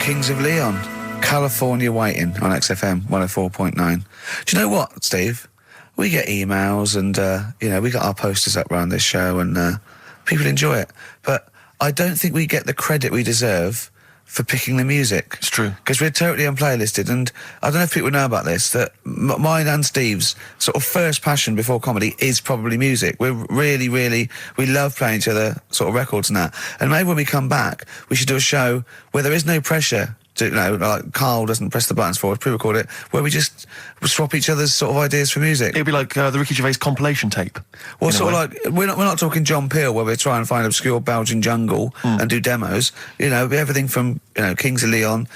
Kings of Leon, California Waiting on XFM 104.9. Do you know what, Steve? We get emails and, we got our posters up around this show and people enjoy it. But I don't think we get the credit we deserve for picking the music. It's true. Because we're totally unplaylisted, and I don't know if people know about this, that mine and Steve's sort of first passion before comedy is probably music. We're really, we love playing each other sort of records and that. And maybe when we come back, we should do a show where there is no pressure to, like Carl doesn't press the buttons for us, pre-record it, where we just swap each other's sort of ideas for music. It'd be like the Ricky Gervais compilation tape. Well, sort of like, we're not talking John Peel, where we're trying to find obscure Belgian jungle and do demos. Everything from, Kings of Leon,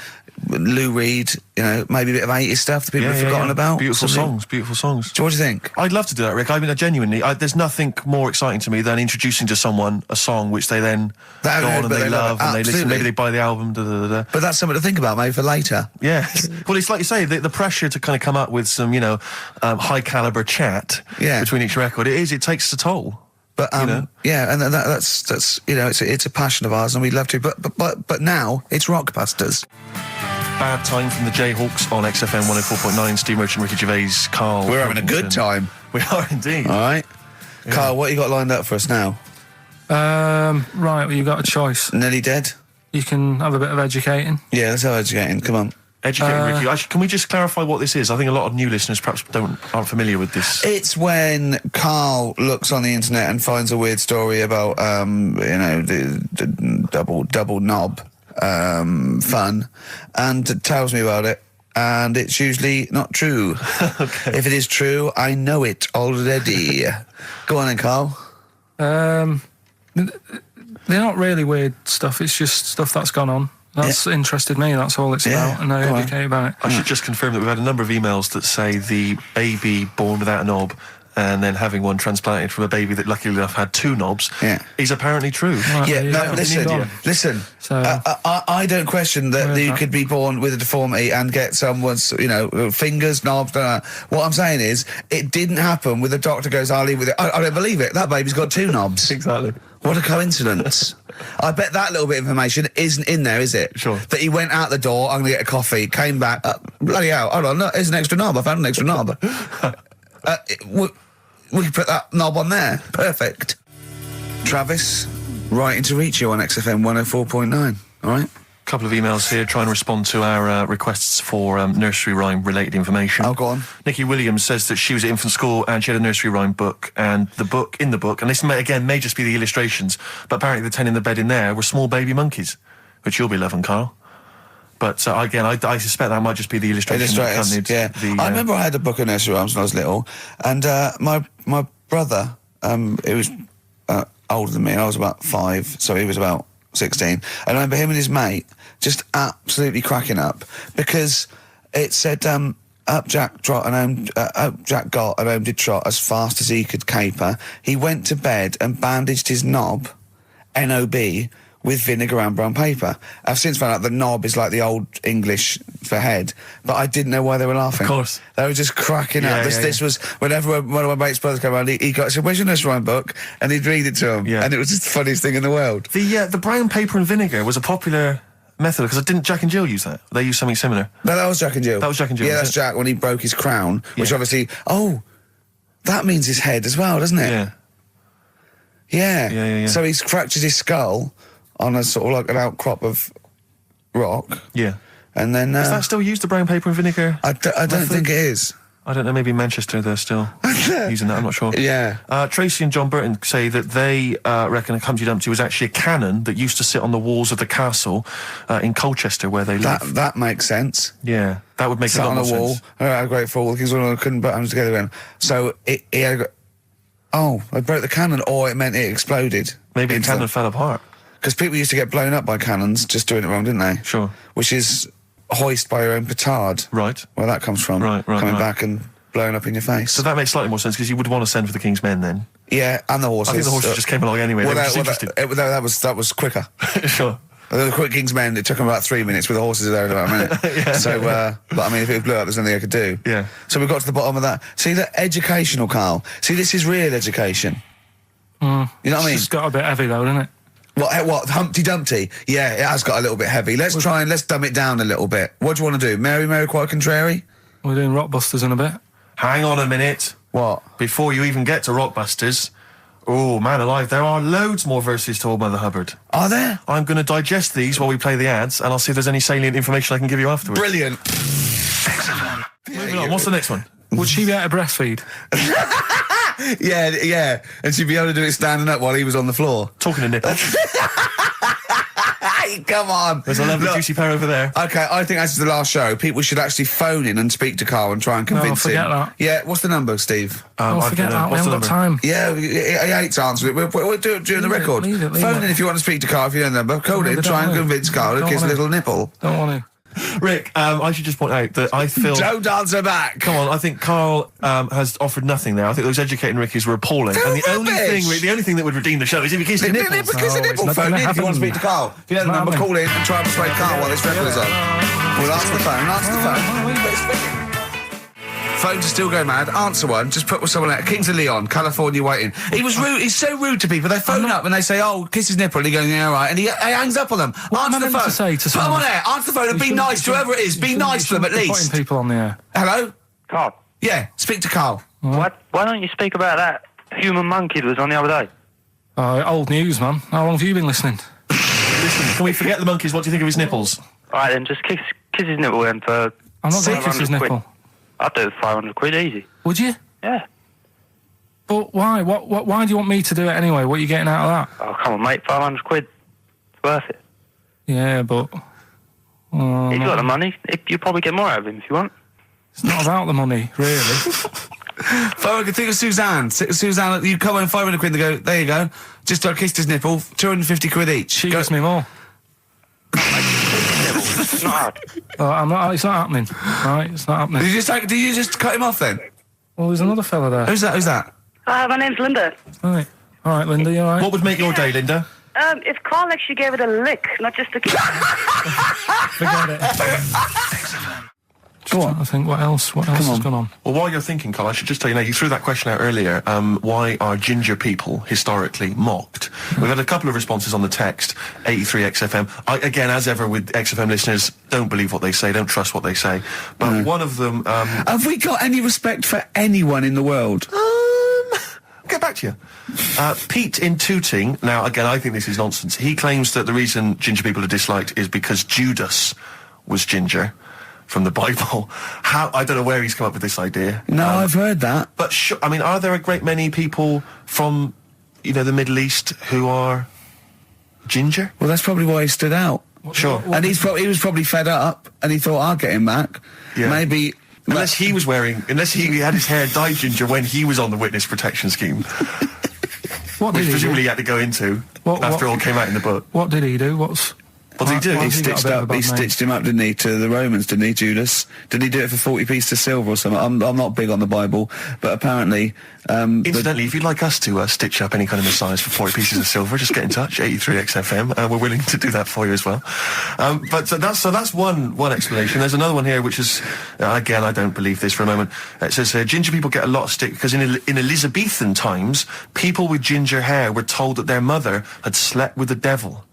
Lou Reed, maybe a bit of 80s stuff that people have forgotten about. Beautiful songs. What do you think? I'd love to do that, Rick. I mean, genuinely, there's nothing more exciting to me than introducing to someone a song which they then go on and they love and they listen. Maybe they buy the album. But that's something to think about, maybe for later. Yeah. Well, it's like you say, the pressure to kind of come up with some, high caliber chat between each record. It takes a toll. But and that's it's a passion of ours, and we'd love to. But now it's Rockbusters. Bad Time from the Jayhawks on XFM 104.9. Steve Roach and Ricky Gervais. Karl. We're having a good time. We are indeed. All right, yeah. Karl, what you got lined up for us now? Right, well, you've got a choice. Nearly Dead. You can have a bit of educating. Yeah, let's have educating. Come on. Educating, Ricky. Actually, can we just clarify what this is? I think a lot of new listeners perhaps aren't familiar with this. It's when Karl looks on the internet and finds a weird story about, the double knob fun, and tells me about it, and it's usually not true. Okay. If it is true, I know it already. Go on then, Karl. They're not really weird stuff, it's just stuff that's gone on. That's interested me, that's all it's about, and I educate about it. I should just confirm that we've had a number of emails that say the baby born without a knob and then having one transplanted from a baby that luckily enough had two knobs is apparently true. Right, listen. So, I don't question that you could be born with a deformity and get someone's, fingers, knobs, What I'm saying is, it didn't happen with the doctor goes, I'll leave with it. I don't believe it. That baby's got two knobs. Exactly. What a coincidence. I bet that little bit of information isn't in there, is it? Sure. That he went out the door, I'm going to get a coffee, came back, bloody hell, hold on, no, here's an extra knob, I found an extra knob. We can put that knob on there. Perfect. Travis, writing to reach you on XFM 104.9, all right? A couple of emails here trying to respond to our requests for nursery rhyme related information. Oh, go on. Nikki Williams says that she was at infant school and she had a nursery rhyme book, and in the book, and this may just be the illustrations, but apparently the 10 in the bed in there were small baby monkeys, which you'll be loving, Karl. But again, I suspect that might just be the illustration that accompanied I remember I had a book of nursery rhymes when I was little, and my brother, he was older than me, I was about 5, so he was about 16, and I remember him and his mate just absolutely cracking up, because it said, up Jack got and home did trot as fast as he could caper. He went to bed and bandaged his knob, N-O-B, with vinegar and brown paper. I've since found out the knob is like the old English for head, but I didn't know why they were laughing. Of course. They were just cracking up. This was, whenever one of my mate's brothers came around, he said, where's your nursery rhyme book? And he'd read it to him. Yeah. And it was just the funniest thing in the world. The brown paper and vinegar was a popular method, because didn't Jack and Jill use that? They used something similar. No, that was Jack and Jill. That was Jack and Jill. Yeah, that's Jack when he broke his crown, which obviously, that means his head as well, doesn't it? Yeah. So he's fractured his skull on a sort of like an outcrop of rock. Yeah. And then... is that still used, the brown paper and vinegar? I don't think it is. I don't know, maybe in Manchester they're still using that, I'm not sure. Yeah. Tracy and John Burton say that they reckon a Humpty Dumpty was actually a cannon that used to sit on the walls of the castle in Colchester where they live. That makes sense. Yeah, that would make a lot more sense. Sat on a wall, had a great fall, the King's couldn't put hands together again. So he had they broke the cannon, or it meant it exploded. Maybe the cannon fell apart. Because people used to get blown up by cannons just doing it wrong, didn't they? Sure. Which is hoist by your own petard. Right. Where that comes from. Right. Coming back and blowing up in your face. So that makes slightly more sense, because you would want to send for the King's Men then. Yeah, and the horses. I think the horses just came along anyway. That was quicker. Sure. The quick King's Men, it took them about 3 minutes, with the horses there in about a minute. So, but I mean, if it blew up, there's nothing I could do. Yeah. So we got to the bottom of that. See, the educational, Karl. See, this is real education. You know what I mean? It's got a bit heavy though, doesn't it? What, Humpty Dumpty? Yeah, it has got a little bit heavy. Let's dumb it down a little bit. What do you want to do? Mary, quite contrary? We're doing Rockbusters in a bit. Hang on a minute. What? Before you even get to Rockbusters, oh, man alive, there are loads more verses to Old Mother Hubbard. Are there? I'm going to digest these while we play the ads, and I'll see if there's any salient information I can give you afterwards. Brilliant. Moving on, what's the next one? Would she be able to breastfeed? Yeah. And she'd be able to do it standing up while he was on the floor. Talking of nipples. Hey, come on. There's a lovely juicy pair over there. Okay, I think that's the last show. People should actually phone in and speak to Carl and try and convince him. forget that. Yeah, what's the number, Steve? Forget that. We haven't got time. Yeah, he hates answering it. We'll do it during the record. Leave it. Phone in if you want to speak to Carl, if you know the number. Call in, try and convince Carl to kiss a little nipple. Don't want to. Rick, I should just point out that I feel... Don't answer back! Come on, I think Carl has offered nothing there. I think those educating Rickies were appalling. And the only thing that would redeem the show is if he kissed the nipple. Kiss the nipple. Phone in if you want to speak to Carl. If you know the number, call in and try and persuade Carl while this record is on. We'll answer the phone. Phones are still going mad. Answer one. Just put with someone out. Kings of Leon, California waiting. He was rude. He's so rude to people. They phone up and they say, "Oh, kiss his nipple." And he goes, "Yeah, all right." And he hangs up on them. Answer the phone. Put them on air. Answer the phone and be nice to whoever it is. Be nice to them at least. Putting people on the air. Hello. Carl. Yeah. Speak to Carl. Why don't you speak about that human monkey that was on the other day? Old news, man. How long have you been listening? Listen, can we forget the monkeys? What do you think of his nipples? All right, then just kiss his nipple then for... I'm not going to kiss his nipple. I'd do it for 500 quid easy. Would you? Yeah. But why? Why do you want me to do it anyway? What are you getting out of that? Oh, come on, mate. 500 quid. It's worth it. Yeah, but... He's got the money. You'll probably get more out of him if you want. It's not about the money, really. If I could think of Suzanne. Suzanne, you come home 500 quid and go, there you go. Just kissed his nipple, 250 quid each. She gives me more. It's not hard. It's not happening. Right, it's not happening. Did you just cut him off then? Well, there's another fella there. Who's that? My name's Linda. Right. All right, Linda, you all right? What would make your day, Linda? If Carl actually gave it a lick, not just a kiss. Forget it. Go on. I think what else has gone on? Well, while you're thinking, Carl, I should just tell you now, you threw that question out earlier, why are ginger people historically mocked? We've had a couple of responses on the text, 83XFM. Again, as ever with XFM listeners, don't believe what they say, don't trust what they say. But one of them... Have we got any respect for anyone in the world? Get back to you. Pete in Tooting, now, again, I think this is nonsense. He claims that the reason ginger people are disliked is because Judas was ginger. From the Bible. I don't know where he's come up with this idea. No, I've heard that. But are there a great many people from, the Middle East who are ginger? Well, that's probably why he stood out. Sure. And he was probably fed up, and he thought, I'll get him back. Yeah. Maybe... Unless he had his hair dyed ginger when he was on the witness protection scheme. Which presumably he had to go into after all came out in the book. What did he do? What did he do? He stitched him up, didn't he, to the Romans, didn't he, Judas? Did he do it for 40 pieces of silver or something? I'm not big on the Bible, but apparently... Incidentally, if you'd like us to stitch up any kind of Messiah for 40 pieces of silver, just get in touch, 83XFM. We're willing to do that for you as well. So that's one explanation. There's another one here, which is, again, I don't believe this for a moment. It says, ginger people get a lot of stick because in Elizabethan times, people with ginger hair were told that their mother had slept with the devil.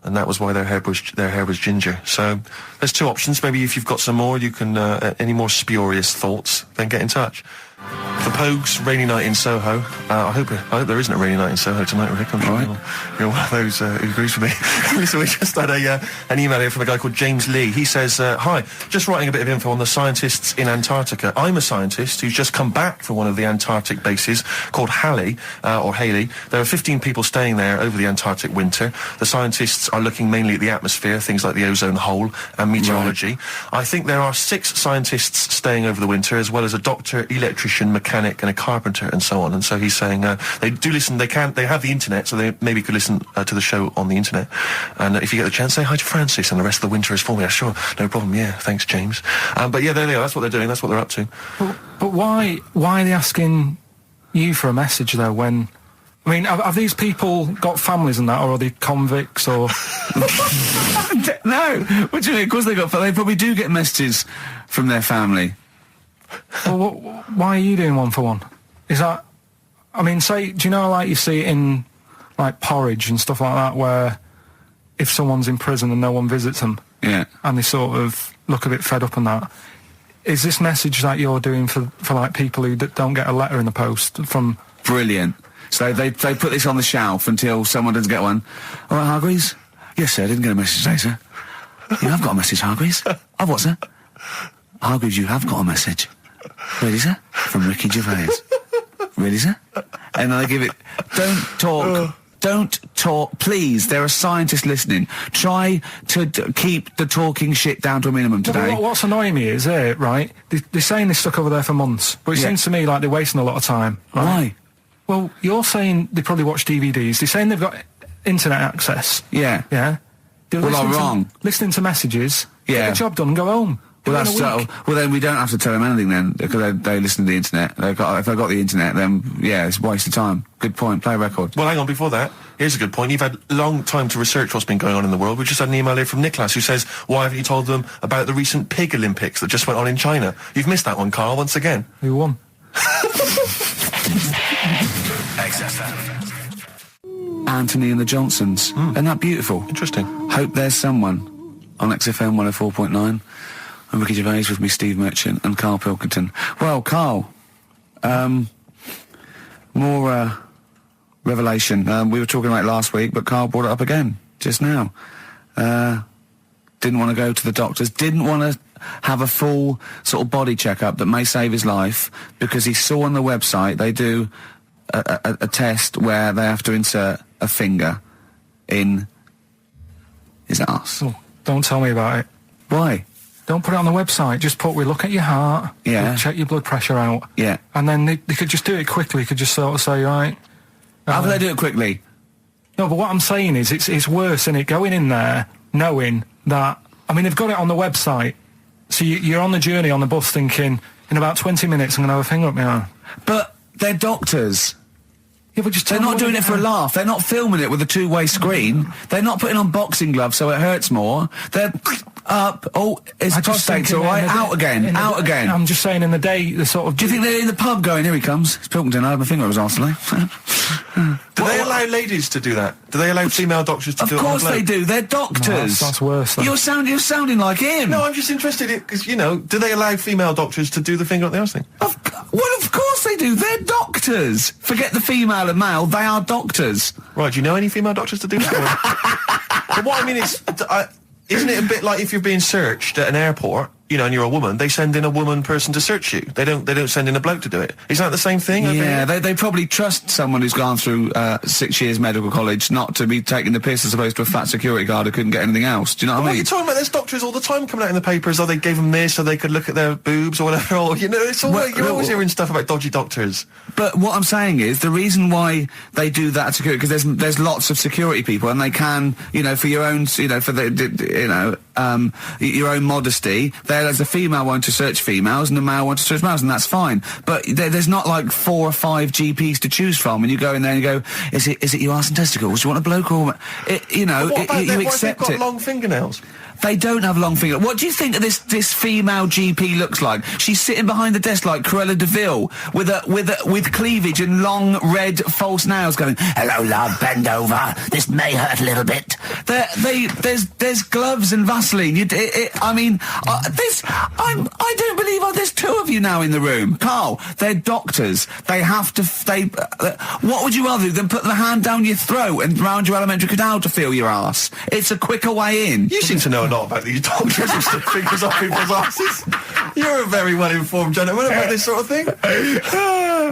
And that was why their hair was ginger. So there's two options. Maybe if you've got some more, you can any more spurious thoughts, then get in touch. The Pogues, Rainy Night in Soho. I hope there isn't a rainy night in Soho tonight, Rick. I'm sure you're one of those who agrees with me. Listen, we just had an email here from a guy called James Lee. He says, hi, just writing a bit of info on the scientists in Antarctica. I'm a scientist who's just come back from one of the Antarctic bases called Halley. There are 15 people staying there over the Antarctic winter. The scientists are looking mainly at the atmosphere, things like the ozone hole and meteorology. Right. I think there are 6 scientists staying over the winter, as well as a doctor, electrician, mechanic and a carpenter and so on. And so he's saying they do listen, they have the internet, so they maybe could listen to the show on the internet. And if you get the chance, say hi to Francis and the rest of the winter is for me. Sure, no problem. Yeah, thanks, James. But yeah, there they are. That's what they're doing. That's what they're up to. But why are they asking you for a message though? When I mean, have these people got families and that, or are they convicts or? No, what do you mean? Of course they probably do get messages from their family. Well, why are you doing one for one? Is that... I mean, do you know, like you see it in like porridge and stuff like that, where if someone's in prison and no one visits them, and they sort of look a bit fed up and that, is this message that you're doing for like people who don't get a letter in the post from... Brilliant. So they put this on the shelf until someone doesn't get one. All right, Hargreaves? Yes, sir, I didn't get a message today, sir. You have got a message, Hargreaves. I've what, sir? Hargreaves, you have got a message. Really, sir? From Ricky Gervais. Really, sir? And then they give it... Don't talk, please. There are scientists listening. Try to keep the talking shit down to a minimum today. What's annoying me is, right, they're saying this stuck over there for months, but it seems to me like they're wasting a lot of time. Right? Why? Well, you're saying they probably watch DVDs. They're saying they've got internet access. Yeah. Yeah? Well, I'm wrong. Listening to messages, get the job done and go home. Well, well, then we don't have to tell them anything then, because they listen to the internet. If they've got the internet, then, it's a waste of time. Good point. Play a record. Well, hang on, before that, here's a good point. You've had a long time to research what's been going on in the world. We just had an email here from Nicholas who says, why haven't you told them about the recent Pig Olympics that just went on in China? You've missed that one, Carl, once again. Who won? XFM. Anthony and the Johnsons. Isn't that beautiful? Interesting. Hope There's Someone on XFM 104.9. And Ricky Gervais with me, Steve Merchant, and Karl Pilkington. Well, Karl, more revelation. We were talking about it last week, but Karl brought it up again, just now. Didn't want to go to the doctors, didn't want to have a full sort of body checkup that may save his life, because he saw on the website they do a test where they have to insert a finger in his arse. Oh, don't tell me about it. Why? Don't put it on the website. Just we look at your heart. Yeah. We'll check your blood pressure out. Yeah. And then they could just do it quickly. Could just sort of say, right. How do they do it quickly? No, but what I'm saying is it's worse, isn't it? Going in there knowing that... I mean, they've got it on the website. So you're on the journey on the bus thinking, in about 20 minutes I'm going to have a finger up my arm. But they're doctors. Yeah, but They're not doing it for a laugh. They're not filming it with a two-way screen. They're not putting on boxing gloves so it hurts more. They're up. Oh, his prostate's all right. Out again. Out again. I'm just saying, in the day, the sort of... Do you think they're in the pub going, here he comes? It's Pilkington. I had my finger up his arse today. Do they allow ladies to do that? Do they allow female doctors to do it? Of course they do. They're doctors. No, that's worse. Then. You're sounding like him. No, I'm just interested in, because, do they allow female doctors to do the finger up the arse thing? Well, of course they do. They're doctors. Forget the female and male. They are doctors. Right, do you know any female doctors to do that? But what I mean is, isn't it a bit like if you're being searched at an airport, and you're a woman, they send in a woman person to search you. They don't send in a bloke to do it. Is that the same thing? Yeah, they probably trust someone who's gone through 6 years medical college not to be taking the piss as opposed to a fat security guard who couldn't get anything else. Do you know what I mean? You're talking about there's doctors all the time coming out in the papers, they gave them this so they could look at their boobs or whatever, or, it's all, you're always hearing stuff about dodgy doctors. But what I'm saying is, the reason why they do that security, because there's lots of security people, and they can, for your own, for the, your own modesty, there's a female one to search females and a male one to search males, and that's fine. But there's not like 4 or 5 GPs to choose from, and you go in there and you go, is it your arse and testicles? Do you want a bloke or... you accept what if they've got it. long fingernails? They don't have long fingers. What do you think this female GP looks like? She's sitting behind the desk like Cruella de Vil with cleavage and long red false nails, going, "Hello, love, bend over. This may hurt a little bit." There's gloves and Vaseline. I don't believe there's 2 of you now in the room, Karl. They're doctors. They have to. What would you rather do than put the hand down your throat and round your alimentary canal to feel your arse? It's a quicker way in. You seem to know a lot about these doctors who stick fingers up people's asses. You're a very well-informed gentleman about this sort of thing.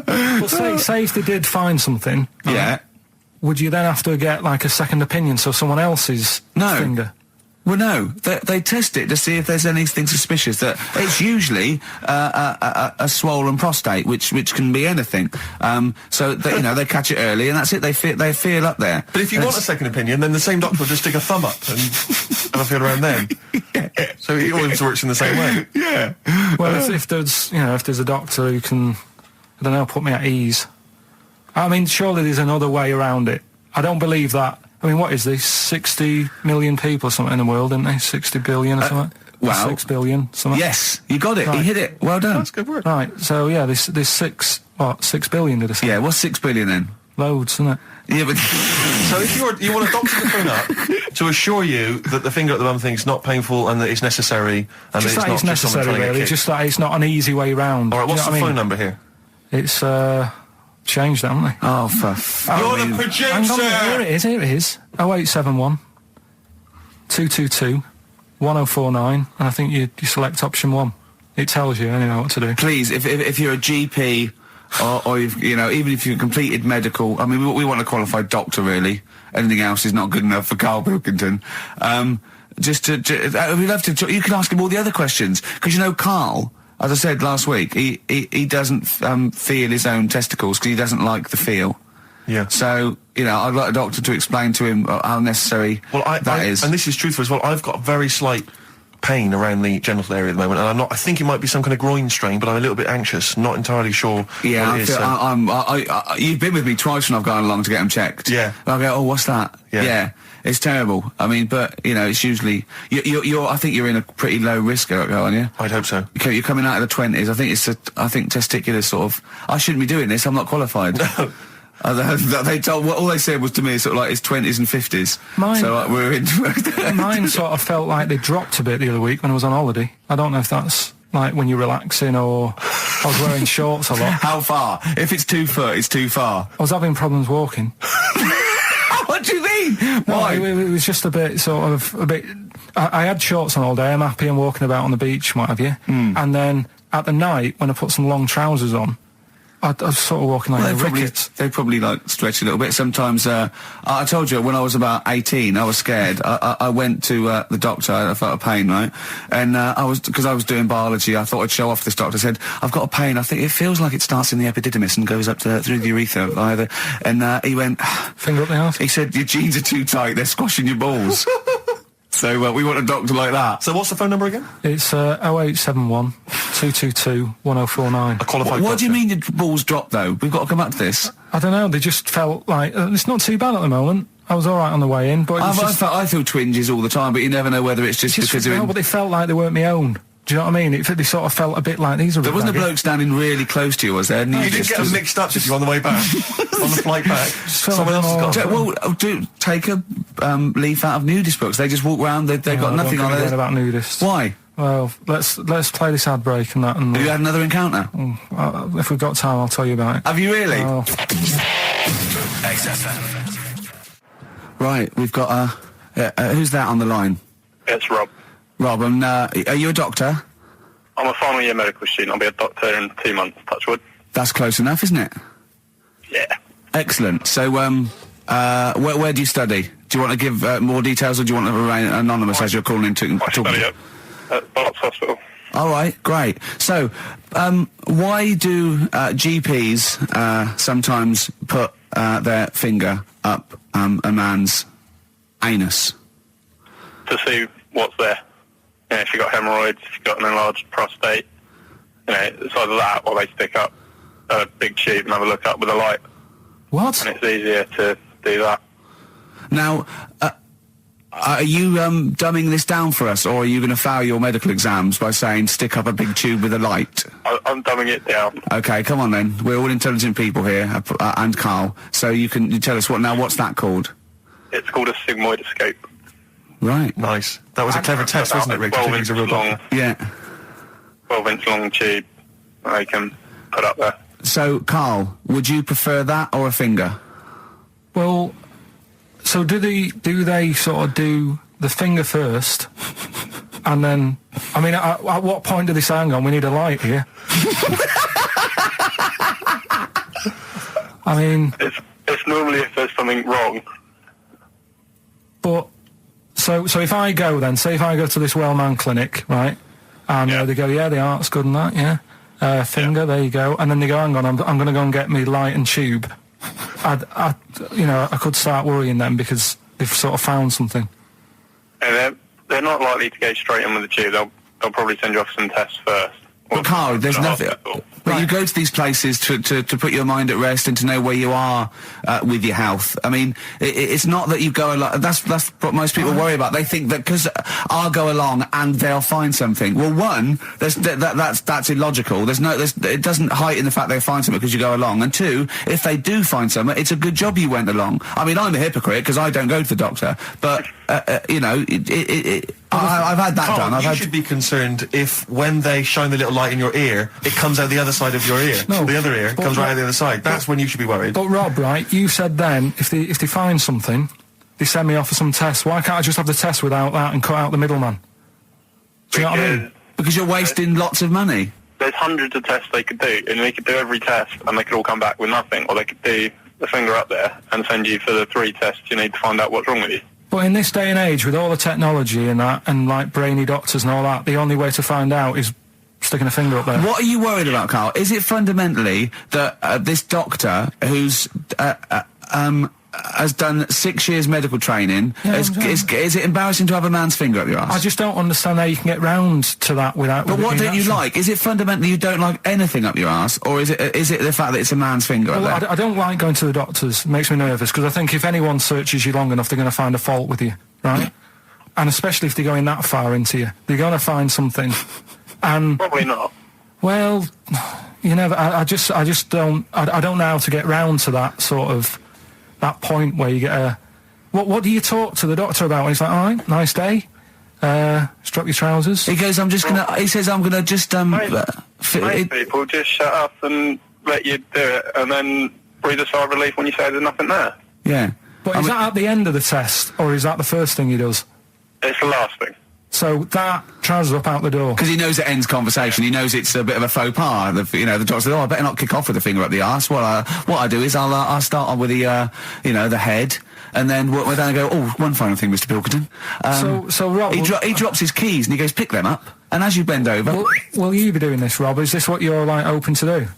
Well, say if they did find something, yeah, would you then have to get like a second opinion, so someone else's finger? Well, no. They test it to see if there's anything suspicious. That it's usually a swollen prostate, which can be anything. So they catch it early, and that's it. They feel up there. But if you want a second opinion, then the same doctor will just stick a thumb up and have a feel around them. Yeah. So it always works in the same way. Yeah. Well, if there's a doctor who can, I don't know, put me at ease. I mean, surely there's another way around it. I don't believe that. I mean, what is this? 60 million people or something in the world, isn't they? 60 billion or something? Well, 6 billion, something? Yes, you got it. Right. You hit it. Well done. That's good work. Right, so yeah, there's 6 billion, did I say? Yeah, what's 6 billion then? Loads, isn't it? Yeah, but So if you want a doctor to phone up to assure you that the finger at the bum thing's not painful and that it's necessary and Just that that it's it's not just someone necessary, trying to get really. kicked. Just that it's not an easy way round. All right, what's Do the you know what I phone mean? number here? It's changed, haven't they? oh, You're the producer! Hang on, here it is. 0871 222 1049, and I think you select option 1. It tells you anyway what to do. please, if you're a GP or if, you know, even if you've completed medical, I mean, we want a qualified doctor, really. Anything else is not good enough for Karl Pilkington. We'd love to. You can ask him all the other questions because you know, Karl, as I said last week, he doesn't feel his own testicles because he doesn't like the feel. Yeah. So, you know, I'd like a doctor to explain to him how necessary that is. And this is truthful as well. I've got very slight pain around the genital area at the moment, and I think it might be some kind of groin strain, but I'm a little bit anxious, not entirely sure Yeah, what it is. you've been with me twice when I've gone along to get them checked. Yeah. And I go, oh, what's that? Yeah. It's terrible. I mean, but, you know, it's usually... You're I think you're in a pretty low risk, aren't you? I'd hope so. You're coming out of the 20s. I think testicular sort of... I shouldn't be doing this. I'm not qualified. They told... All they said was to me, sort of like, it's 20s and 50s. Mine- So we're into... Mine sort of felt like they dropped a bit the other week when I was on holiday. I don't know if that's like when you're relaxing or I was wearing shorts a lot. How far? If it's 2 foot, it's too far. I was having problems walking. What do you mean? No, Why? it was just a bit, I had shorts on all day, I'm happy and walking about on the beach and what have you. And then at the night, when I put some long trousers on, I was sort of walking like a rickets. They probably like stretch a little bit. Sometimes, I told you when I was about 18, I was scared. I went to the doctor. I felt a pain, right? And because I was doing biology, I thought I'd show off this doctor. I said, I've got a pain. I think it feels like it starts in the epididymis and goes up through the urethra either. And he went, Finger up the arse. he said, your jeans are too tight. They're squashing your balls. So we want a doctor like that. So what's the phone number again? It's 0871 222 1049. A qualified What do you doctor. mean your balls drop though? We've got to come back to this. I don't know, they just felt like, it's not too bad at the moment. I was alright on the way in, but it was just... I feel twinges all the time, but you never know whether it's just because they're no, in... but they felt like they weren't my own. Do you know what I mean? They sort of felt a bit like these are... There wasn't a bloke standing really close to you, was there? And You didn't get them mixed up, did you, on the way back? On the flight back? felt Someone a bit else has got more- Well, take a leaf out of nudist books. They just walk around. They've got nothing on it. it. About nudists. Why? Well, let's play this ad break and that. And Have you had another encounter? if we've got time, I'll tell you about it. Have you really? Oh. XFM. Right, we've got who's that on the line? It's Rob. Rob, and are you a doctor? I'm a final year medical student. I'll be a doctor in 2 months, touch wood. That's close enough, isn't it? Yeah. Excellent. So, where do you study? Do you want to give more details, or do you want to remain anonymous as you're calling in to I study at Barts Hospital. All right, great. So, why do GPs sometimes put their finger up a man's anus? To see what's there. You know, if you've got hemorrhoids, if you've got an enlarged prostate, you know, it's either that or they stick up a big tube and have a look up with a light. What? And it's easier to do that. Now, are you dumbing this down for us, or are you going to fail your medical exams by saying stick up a big tube with a light? I'm dumbing it down. Okay, come on then. We're all intelligent people here, and Karl. So you tell us what's that called? It's called a sigmoidoscope. Right. Nice. That was a clever test, wasn't it, Rick? I 12 think he's a real inch long, doctor. Yeah. 12-inch long tube that they can put up there. So, Karl, would you prefer that or a finger? Well, so do they sort of do the finger first, and then? I mean, at what point do they say, "Hang on, we need a light here"? I mean, It's normally if there's something wrong. but so if I go then, say if I go to this well-known clinic, right, and Yeah. they go, yeah, the art's good and that, yeah, finger, there you go, and then they go, hang on, I'm going to go and get me light and tube. I could start worrying then because they've sort of found something. And they're not likely to go straight in with the tube. They'll probably send you off some tests first. But Carl, there's to the nothing. hospital. But you go to these places to put your mind at rest and to know where you are with your health. I mean, it's not that you go along. That's what most people worry about. They think that because I'll go along and they'll find something. Well, one, that's illogical. It doesn't heighten the fact they'll find something because you go along. And two, if they do find something, it's a good job you went along. I mean, I'm a hypocrite because I don't go to the doctor, but you know, I've had that Carl, done. you should be concerned if when they shine the little light in your ear, it comes out the other side of your ear. No, the other ear but comes right Rob- out the other side. That's when you should be worried. But Rob, right, you said then, if they find something, they send me off for some tests. Why can't I just have the test without that and cut out the middleman? Do you know what I mean? Because you're wasting lots of money. There's hundreds of tests they could do, and they could do every test, and they could all come back with nothing, or they could do the finger up there and send you for the 3 tests you need to find out what's wrong with you. But in this day and age, with all the technology and that, and like brainy doctors and all that, the only way to find out is sticking a finger up there. What are you worried about, Carl? Is it fundamentally that this doctor who's has done 6 years medical training, is it embarrassing to have a man's finger up your ass? I just don't understand how you can get round to that without... But what don't you like? Is it fundamentally you don't like anything up your ass, or is it the fact that it's a man's finger up Well, there? I don't like going to the doctors. It makes me nervous, because I think if anyone searches you long enough, they're going to find a fault with you, right? And especially if they're going that far into you. They're going to find something. And... Probably not. Well, you never... I just don't... I don't know how to get round to that sort of... that point where you get a... What do you talk to the doctor about? And he's like, all right, nice day. Strap your trousers. He goes, he says, I'm gonna just, Most people just shut up and let you do it, and then breathe a sigh of relief when you say there's nothing there. yeah. But is that at the end of the test, or is that the first thing he does? It's the last thing. So that trousers up out the door. Because he knows it ends conversation. He knows it's a bit of a faux pas. The doctor says, "Oh, I better not kick off with the finger up the arse." What I do is I'll start on with the the head, and then then I go, "Oh, one final thing, Mr. Pilkington." So Rob, he drops his keys and he goes, "Pick them up." And as you bend over, will you be doing this, Rob? Is this what you're like open to do?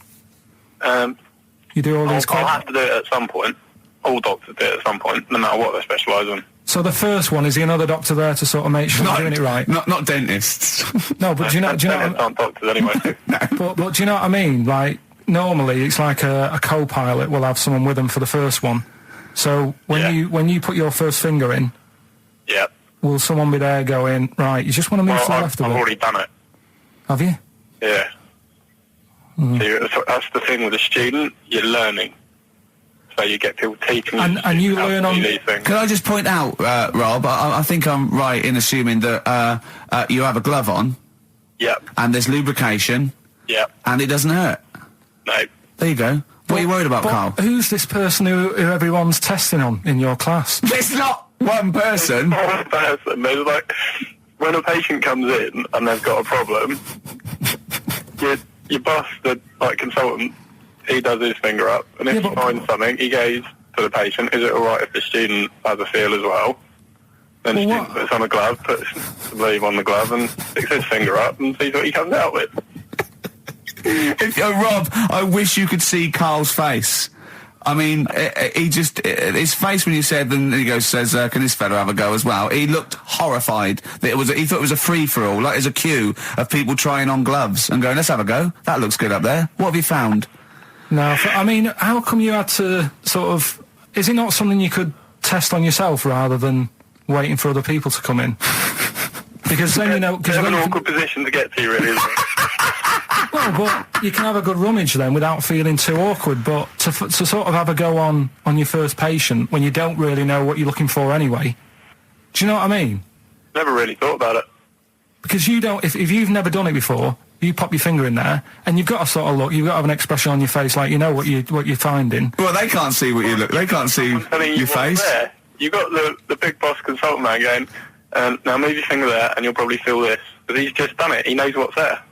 You do all these. I'll have to do it at some point. All doctors do it at some point, no matter what they specialise in. So the first one, is the another doctor there to sort of make sure you're doing it right? Not dentists. No, but do you know? Dentists aren't doctors anyway. But do you know what I mean? Like, normally it's like a co-pilot will have someone with them for the first one. So when you put your first finger in, Yeah. will someone be there going, right, you just want to move to the Well, left I've of it? already done it. Have you? Yeah. So that's the thing with a student, you're learning. So you get people teaching And you how to learn do on- these things. Can I just point out, Rob? I think I'm right in assuming that you have a glove on Yep. and there's lubrication Yep. and it doesn't hurt. No. There you go. What are you worried about, But Carl? who's this person who everyone's testing on in your class? It's not one person. One person. There's like, when a patient comes in and they've got a problem, your boss, the consultant, he does his finger up, and if Yeah, he but- finds something, he goes to the patient, is it alright if the student has a feel as well? Then the Well, student puts on a glove, puts the leave on the glove, and sticks his finger up and sees what he comes out with. Rob, I wish you could see Carl's face. I mean, his face when you said, and he says, can this fella have a go as well? He looked horrified. That he thought it was a free-for-all, like there's a queue of people trying on gloves and going, let's have a go. That looks good up there. What have you found? No, I mean, how come you had to sort of... Is it not something you could test on yourself rather than waiting for other people to come in? Because then, you know... It's Cause an then you awkward position to get to, really, isn't it? well, but you can have a good rummage then without feeling too awkward, but to sort of have a go on your first patient when you don't really know what you're looking for anyway, do you know what I mean? Never really thought about it. Because you don't... If you've never done it before... You pop your finger in there, and you've got to sort of look. You've got to have an expression on your face, like you know what you're finding. Well, they can't see what you look. They can't see I'm telling you your what's face. there. You got the big boss consultant man going, now move your finger there, and you'll probably feel this. Because he's just done it. He knows what's there.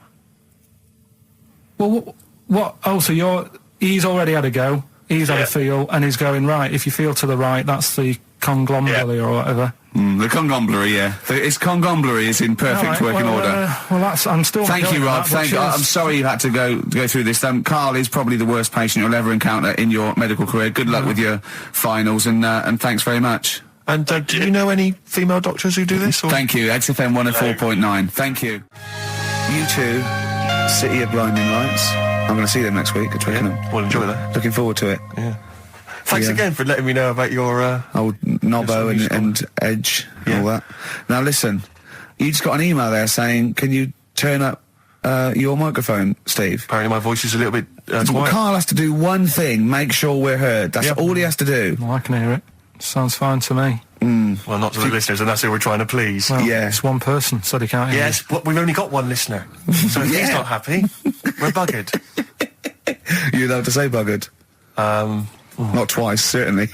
Well, what? Oh, so he's already had a go. He's had a feel, and he's going right. If you feel to the right, that's the conglomerate or whatever. The conglomerate, yeah. Its conglomerate is in perfect working order. Well, that's. I'm still. Thank you, Rob. That, I'm sorry you had to go through this. Carl is probably the worst patient you'll ever encounter in your medical career. Good luck with your finals, and thanks very much. And do you know any female doctors who do this? Or? Thank you. XFM 104.9. Thank you. You too. City of Blinding Lights. I'm going to see them next week at Twickenham. Yeah, well, enjoy that. Looking forward to it. Yeah. Thanks Yeah. again for letting me know about your... Old Nobbo Yes, and Edge and Yeah. all that. Now listen, you just got an email there saying, can you turn up your microphone, Steve? Apparently my voice is a little bit Well, quiet. Carl has to do one thing, make sure we're heard. That's Yep. all he has to do. Well, I can hear it. Sounds fine to me. Well, not to the listeners, and that's who we're trying to please. Well, Yeah. It's one person said he can't hear Yes, but we've only got one listener. So if he's Yeah. not happy, we're buggered. You're allowed to say buggered. Not twice, certainly.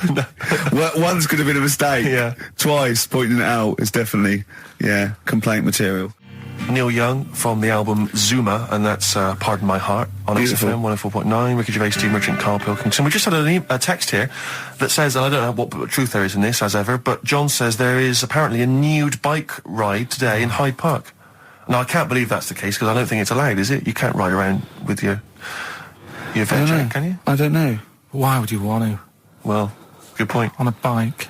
Once could have been a mistake. Yeah. Twice, pointing it out is definitely, complaint material. Neil Young from the album Zuma, and that's Pardon My Heart on Beautiful. XFM 104.9. Ricky Gervais, Steve Merchant, Karl Pilkington. We just had a text here that says, and I don't know what truth there is in this, as ever, but John says there is apparently a nude bike ride today in Hyde Park. Now, I can't believe that's the case, because I don't think it's allowed, is it? You can't ride around with your I don't veg, know. can you? I don't know. Why would you want to? Well, good point. On a bike?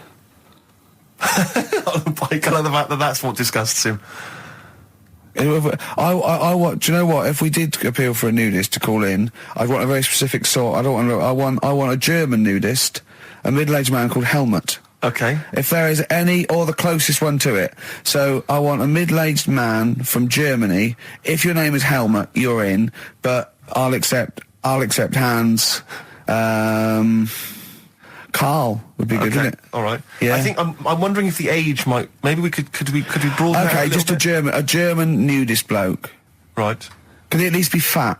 On a bike, I love the fact that that's what disgusts him. I want. Do you know what? If we did appeal for a nudist to call in, I'd want a very specific sort. I don't want. I want a German nudist, a middle-aged man called Helmut. Okay. If there is any, or the closest one to it. So I want a middle-aged man from Germany. If your name is Helmut, you're in. But I'll accept Hans. Carl would be good, Okay. wouldn't it? All right. Yeah. I think I'm wondering if the age might. Maybe we could we broaden that Okay, out just little bit? a German nudist bloke. Right. Could he at least be fat?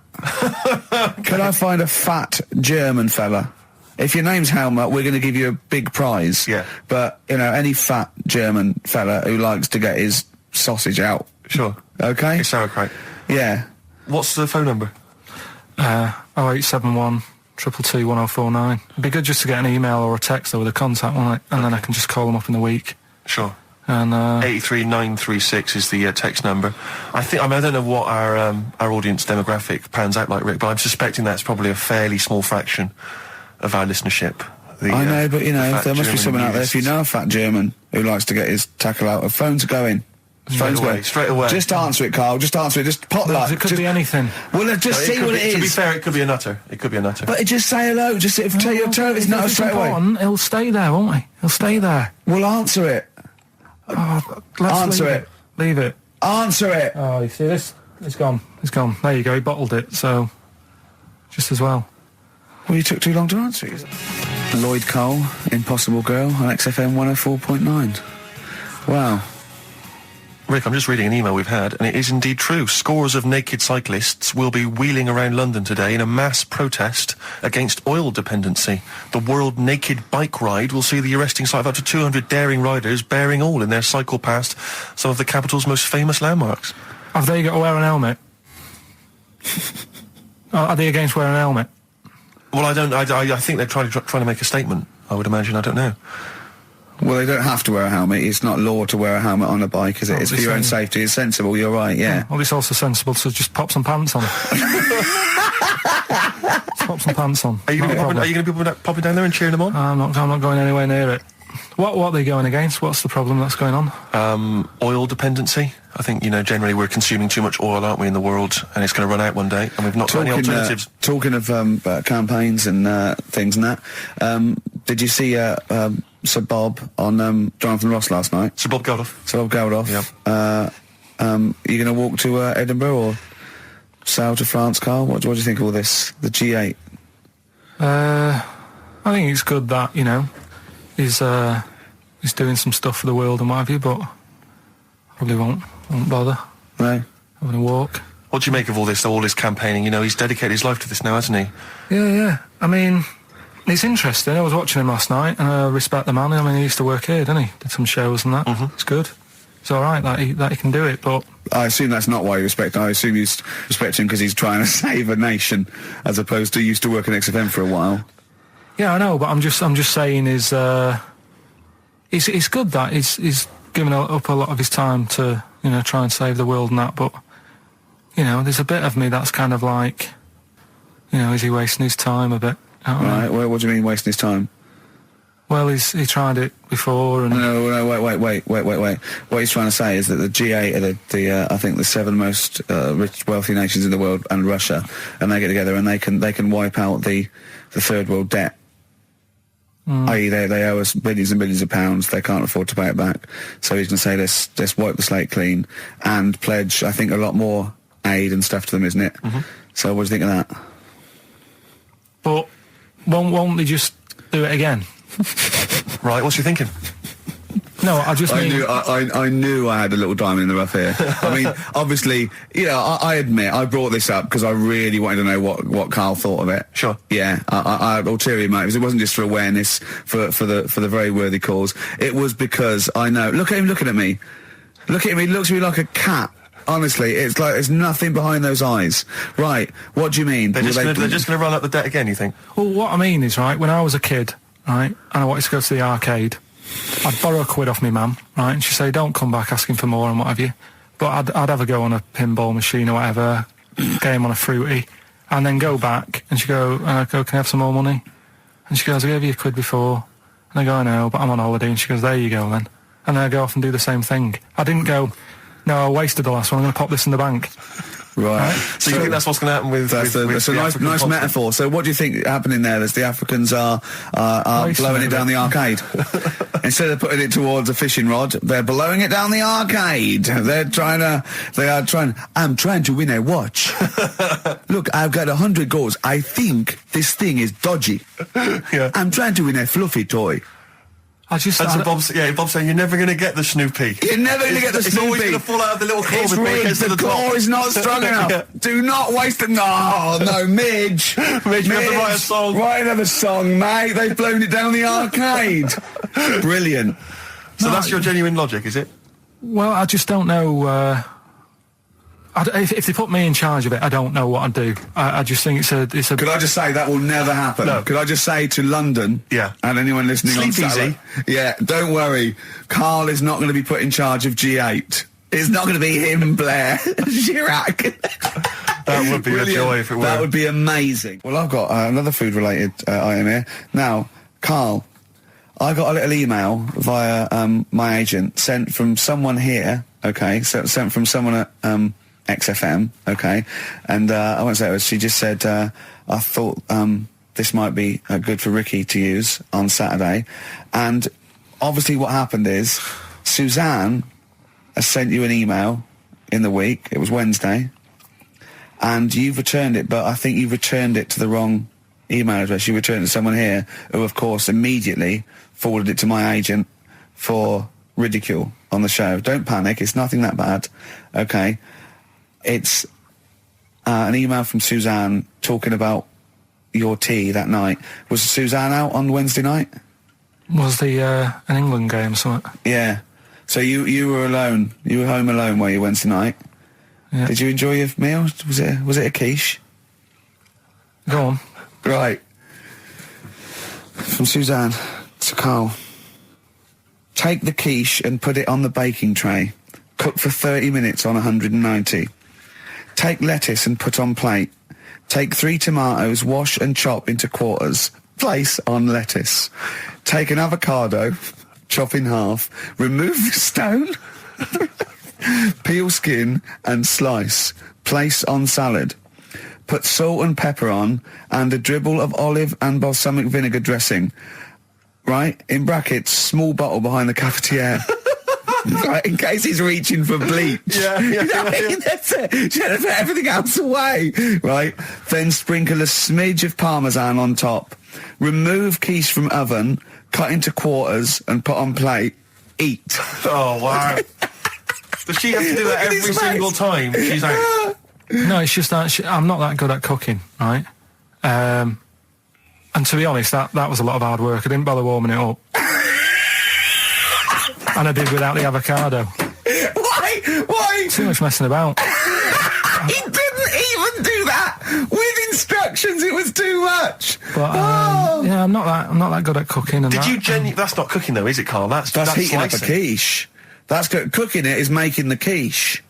Could I find a fat German fella? If your name's Helmut, we're going to give you a big prize. Yeah. But, any fat German fella who likes to get his sausage out. Sure. Okay? It's sauerkraut. Yeah. What's the phone number? 0871 222 1049. It'd be good just to get an email or a text with a contact on it, and then I can just call them up in the week. Sure. And 83936 is the text number. I don't know what our audience demographic pans out like, Rick, but I'm suspecting that's probably a fairly small fraction of our listenership. I know, but, the fat there must be German someone out there. If you nudists. know a fat German who likes to get his tackle out, phones are going. Phones away, going. straight away. Just answer it, Carl. Just answer it. Just potluck. it could be anything. Well, just No, see could what be- it To be is. fair, it could be a nutter. It could be a nutter. But just say hello. Just tell your turn. It's If not it's straight away. important, he'll stay there, won't he? He'll stay there. Well, answer it. Let's Answer leave it. Leave it. Answer it. Oh, you see this? It's gone. It's gone. There you go. He bottled it, so just as well. Well, you took too long to answer it. Lloyd Cole, Impossible Girl, on XFM 104.9. Wow. Rick, I'm just reading an email we've had, and it is indeed true. Scores of naked cyclists will be wheeling around London today in a mass protest against oil dependency. The World Naked Bike Ride will see the arresting sight of up to 200 daring riders bearing all in their cycle past some of the capital's most famous landmarks. Have they got to wear an helmet? Are they against wearing an helmet? Well, I think they're trying to make a statement, I would imagine. I don't know. Well, they don't have to wear a helmet. It's not law to wear a helmet on a bike, is it? Oh, It's for your own listen. safety. It's sensible. You're right, yeah. Well, it's also sensible to just pop some pants on. Just pop some pants on. Are you Not a going problem. to be popping down there and cheering them on? I'm not going anywhere near it. What are they going against? What's the problem that's going on? Oil dependency. I think, generally we're consuming too much oil, aren't we, in the world, and it's going to run out one day, and we've not got any alternatives. Talking of campaigns and things and that, did you see Sir Bob on Jonathan Ross last night? Sir Bob Geldof. Sir Bob Geldof. Yep. You going to walk to Edinburgh or sail to France, Carl? What do you think of all this? The G8? I think it's good that, he's doing some stuff for the world and what have you, but probably won't bother No? having a walk. What do you make of all this campaigning? He's dedicated his life to this now, hasn't he? Yeah. I mean, it's interesting. I was watching him last night, and I respect the man. I mean, he used to work here, didn't he? Did some shows and that. It's good. It's all right that he can do it, but I assume that's not why you respect him. I assume you respect him because he's trying to save a nation, as opposed to he used to work in XFM for a while. yeah, I know. But I'm just saying is it's good that he's given up a lot of his time to try and save the world and that. But there's a bit of me that's kind of like, is he wasting his time a bit? I don't know. Right? Well, what do you mean wasting his time? Well, he tried it before, and No, wait. What he's trying to say is that the G8 are I think the 7 most wealthy nations in the world, and Russia, and they get together and they can wipe out the third world debt. I.e., they owe us billions and billions of pounds. They can't afford to pay it back. So he's going to say, let's wipe the slate clean and pledge, I think, a lot more aid and stuff to them, isn't it? So what do you think of that? But won't they just do it again? Right, what's you thinking? No, I just mean... I knew I had a little diamond in the rough here. I mean, obviously, you know, I admit I brought this up because I really wanted to know what Karl thought of it. Sure. Yeah, I had ulterior motives. It wasn't just for awareness, for the very worthy cause. It was because I know. Look at him looking at me. Look at him. He looks at me like a cat. Honestly, it's like there's nothing behind those eyes. Right? What do you mean? They're just going to run up the debt again, you think? Well, what I mean is, right, when I was a kid, right, and I wanted to go to the arcade, I'd borrow a quid off my mum, right, and she'd say, don't come back asking for more and what have you. But I'd have a go on a pinball machine or whatever, game on a fruity, and then go back, and she'd go, can I have some more money? And she goes, I gave you a quid before. And I go, I know, but I'm on holiday. And she goes, there you go then. And then I go off and do the same thing. I didn't go, no, I wasted the last one, I'm going to pop this in the bank. Right. So you think that's what's going to happen with... That's a nice metaphor. So what do you think happening there? Is the Africans are blowing it down the arcade? Instead of putting it towards a fishing rod, they're blowing it down the arcade. I'm trying to win a watch. Look, I've got 100 goals. I think this thing is dodgy. Yeah. I'm trying to win a fluffy toy. That's what Bob's saying, you're never going to get the Snoopy. You're never going to get the Snoopy. It's always going to fall out of the little claw before it gets to the claw top. is not strong enough. Yeah. Do not waste it. No, Midge. Midge, you have to write a song. Write another song, mate. They've blown it down the arcade. Brilliant. So that's your genuine logic, is it? Well, I just don't know... if they put me in charge of it, I don't know what I'd do. I just think it's a... Could I just say that will never happen? No. Could I just say to London, yeah, and anyone listening Sleep on Saturday, yeah, don't worry, Karl is not going to be put in charge of G8. It's not going to be him, Blair, Chirac. That would be a joy if it were. That would be amazing. Well, I've got another food-related item here. Now, Karl, I got a little email via my agent sent from someone here, okay, so sent from someone at... XFM, okay, and I won't say it was. She just said, I thought this might be good for Ricky to use on Saturday, and obviously what happened is Suzanne has sent you an email in the week. It was Wednesday, and you've returned it, but I think you've returned it to the wrong email address. You returned it to someone here who, of course, immediately forwarded it to my agent for ridicule on the show. Don't panic; it's nothing that bad, okay. It's an email from Suzanne talking about your tea that night. Was Suzanne out on Wednesday night? Was the an England game or something? Yeah. So you were alone. You were home alone, were you, Wednesday night? Yeah. Did you enjoy your meal? Was it a quiche? Go on. Right. From Suzanne to Karl. Take the quiche and put it on the baking tray. Cook for 30 minutes on 190. Take lettuce and put on plate. Take 3 tomatoes, wash and chop into quarters. Place on lettuce. Take an avocado, chop in half. Remove the stone. Peel skin and slice. Place on salad. Put salt and pepper on and a dribble of olive and balsamic vinegar dressing. Right? In brackets, small bottle behind the cafetiere. Right, in case he's reaching for bleach. Yeah. That's it. Should have put everything else away. Right. Then sprinkle a smidge of parmesan on top. Remove quiche from oven, cut into quarters, and put on plate. Eat. Oh wow! Does she have to do that every single time she's out? No, it's just that I'm not that good at cooking, right? And to be honest, that was a lot of hard work. I didn't bother warming it up. And I did without the avocado. Why? Too much messing about. He didn't even do that with instructions. It was too much. But yeah, I'm not that good at cooking. And Did you genuinely? That's not cooking though, is it, Karl? That's heating up a slicing. quiche. That's cooking it is making the quiche.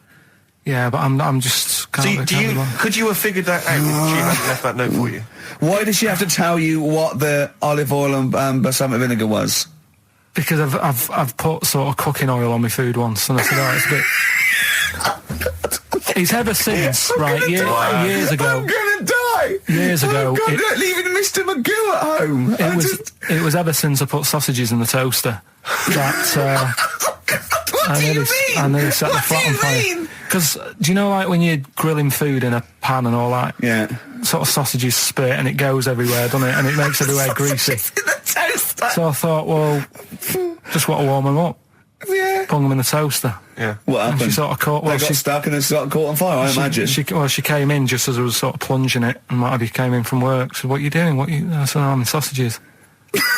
Yeah, but I'm just Can't be bothered. Could you have figured that out if she hadn't left that note for you? Why did she have to tell you what the olive oil and balsamic vinegar was? Because I've put sort of cooking oil on my food once, and I said, oh, it's a bit... It's ever since, right, years ago. I'm gonna die! Years ago... Oh, God, they're leaving Mr. Magoo at home. It was ever since I put sausages in the toaster that... What do you mean? I nearly set the flat on fire. Because, do you know, like, when you're grilling food in a pan and all that? Yeah. Sort of sausages spit and it goes everywhere, doesn't it? And it makes everywhere greasy. In the toaster. So I thought, well, just want to warm them up. Yeah. Bung them in the toaster. Yeah. What And happened? she sort of caught... They got stuck and they sort of caught on fire, I imagine. She came in just as I was sort of plunging it, and what have you, came in from work. She said, what are you doing? I said, I'm in sausages.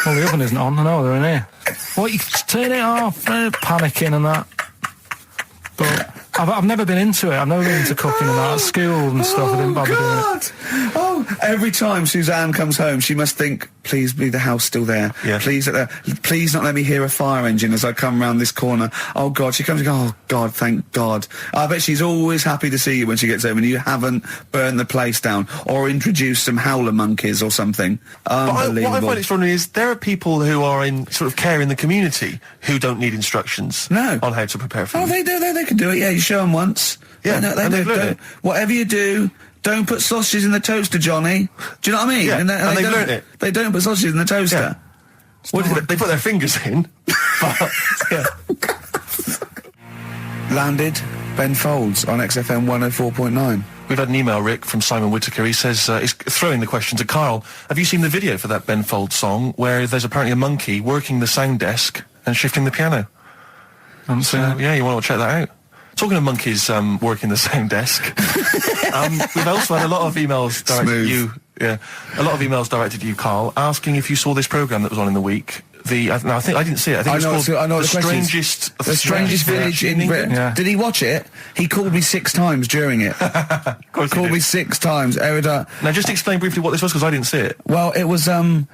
Well, the oven isn't on. I know, they're in here. What, you turn it off? Panicking and that. But I've never been into it. I've never been into cooking and that. At school and stuff, I didn't bother doing it. Oh, every time Suzanne comes home, she must think, please be the house still there. Yeah. Please not let me hear a fire engine as I come round this corner. Oh, God. She comes and goes, oh, God, thank God. I bet she's always happy to see you when she gets home and you haven't burned the place down or introduced some howler monkeys or something. Unbelievable. What I find extraordinary is there are people who are in sort of care in the community who don't need instructions No. on how to prepare food. Oh, they do. They can do it. Yeah, you show them once. Yeah, They and they've learned don't. it. Whatever you do, don't put sausages in the toaster, Johnny. Do you know what I mean? Yeah, and they've don't- learnt it. They don't put sausages in the toaster. Yeah. They put their fingers in. But, yeah. Landed Ben Folds on XFM 104.9. We've had an email, Rick, from Simon Whittaker. He says, he's throwing the question to Carl. Have you seen the video for that Ben Folds song where there's apparently a monkey working the sound desk and shifting the piano? So, yeah, you want to check that out. Talking of monkeys working the sound desk, we've also had a lot of emails directed to you. Yeah, a lot of emails directed to you, Carl, asking if you saw this programme that was on in the week. I think I didn't see it. I think it was called The Strangest Village in Britain. Yeah. Did he watch it? He called me 6 times during it. Of course he Called did. me 6 times. Now, just explain briefly what this was, because I didn't see it. Well, it was a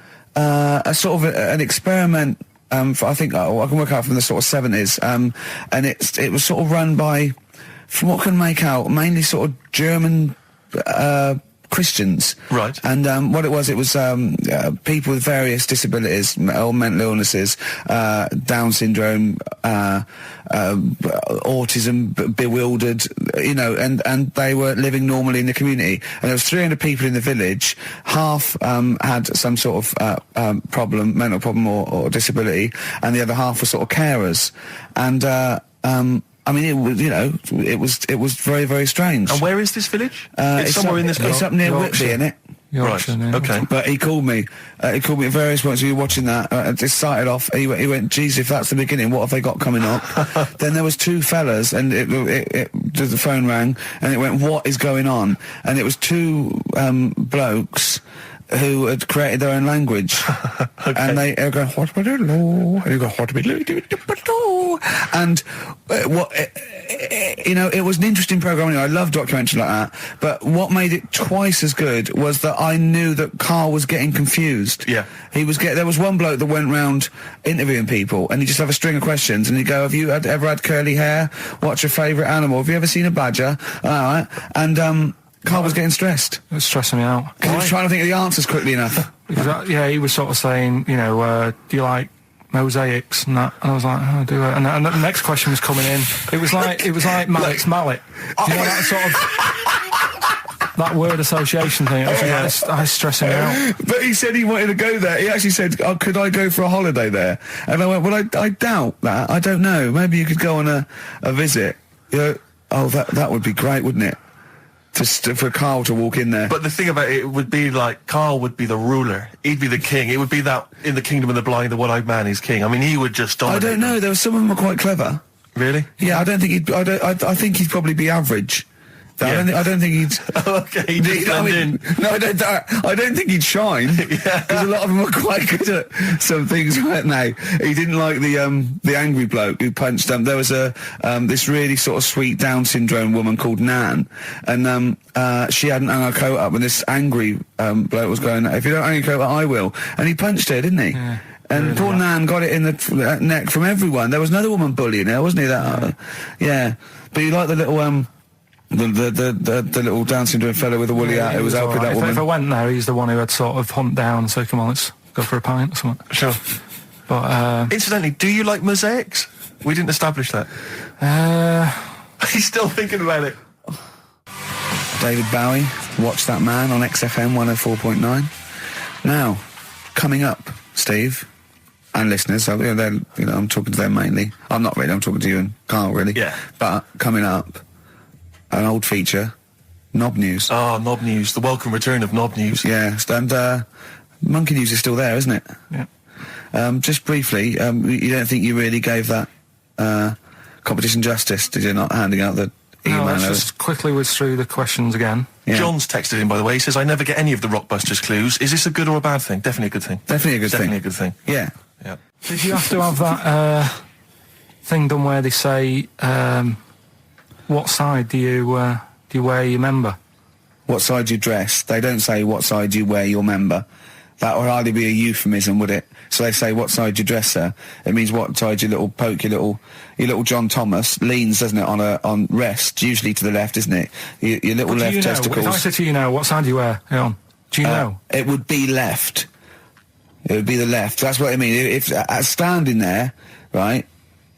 sort of an experiment. I think I can work out from the sort of 70s, and it was sort of run by, from what I can make out, mainly sort of German Christians. Right. And what it was people with various disabilities or mental illnesses, Down syndrome, autism, bewildered, you know, and they were living normally in the community. And there was 300 people in the village. Half had some sort of problem, mental problem or disability, and the other half were sort of carers. And I mean, it was very, very strange. And where is this village? It's somewhere in this. It's up near Whitby, isn't it? Yorkshire, Right. yeah. Okay. But he called me. He called me at various points. We were watching that. It just started off. He went, geez, if that's the beginning, what have they got coming up? Then there was 2 fellas, and the phone rang, and it went, what is going on? And it was 2 blokes who had created their own language. Okay. And they were going, and you go, and it was an interesting program. I love documentaries like that. But what made it twice as good was that I knew that Carl was getting confused. Yeah. There was one bloke that went round interviewing people, and he'd just have a string of questions, and he'd go, have you ever had curly hair? What's your favourite animal? Have you ever seen a badger? All right. And Carl was getting stressed. It was stressing me out. He was trying to think of the answers quickly enough. Because he was sort of saying, do you like mosaics and that? And I was like, oh, I do it. And the next question was coming in. It was like Mallet's mallet. Do you know that sort of that word association thing? I was stressing me out. But he said he wanted to go there. He actually said, could I go for a holiday there? And I went, well, I doubt that. I don't know. Maybe you could go on a visit. That would be great, wouldn't it? For Carl to walk in there. But the thing about it would be like Carl would be the ruler. He'd be the king. It would be that in the kingdom of the blind, the one-eyed man is king. I mean, he would just dominate. I don't know. There were some of them were quite clever. Really? Yeah, I don't think he'd. I think he'd probably be average. Yeah. I don't think he'd. Okay, he'd just blend in. No, I don't think he'd shine. Because a lot of them were quite good at some things, weren't they? He didn't like the angry bloke who punched him. There was this really sort of sweet Down syndrome woman called Nan, and she hadn't hung her coat up, and this angry bloke was going, if you don't hang your coat up, I will. And he punched her, didn't he? Yeah. And poor Nan got it in the neck from everyone. There was another woman bullying her, wasn't he? Yeah. But you like the little The little Down syndrome fellow with a woolly hat who was helping alright. that woman. If I went there, he's the one who had sort of humped down and said, come on, let's go for a pint or something. Sure. But, Incidentally, do you like mosaics? We didn't establish that. He's still thinking about it. David Bowie, Watch That Man on XFM 104.9. Now, coming up, Steve, and listeners, so, I'm talking to them mainly. I'm not really, I'm talking to you and Carl, really. Yeah. But, coming up, an old feature, Knob News. Oh, Knob News, the welcome return of Knob News. Yeah, and Monkey News is still there, isn't it? yeah. Just briefly, you don't think you really gave that competition justice, did you, not handing out the email? No, let's just quickly whiz through the questions again. Yeah. John's texted in, by the way. He says, I never get any of the Rockbusters clues. Is this a good or a bad thing? Definitely a good thing. Definitely a good thing. Definitely a good thing. Yeah. Yeah. Did you have to have that thing done where they say, what side do you wear your member? What side you dress. They don't say what side you wear your member. That would hardly be a euphemism, would it? So they say what side you dress, sir. It means what side your little John Thomas leans, doesn't it, on rest, usually to the left, isn't it? Your little But do left you know, testicles. if I said to you now, what side do you wear it on? Do you know? It would be left. It would be the left. That's what I mean. If standing there, right,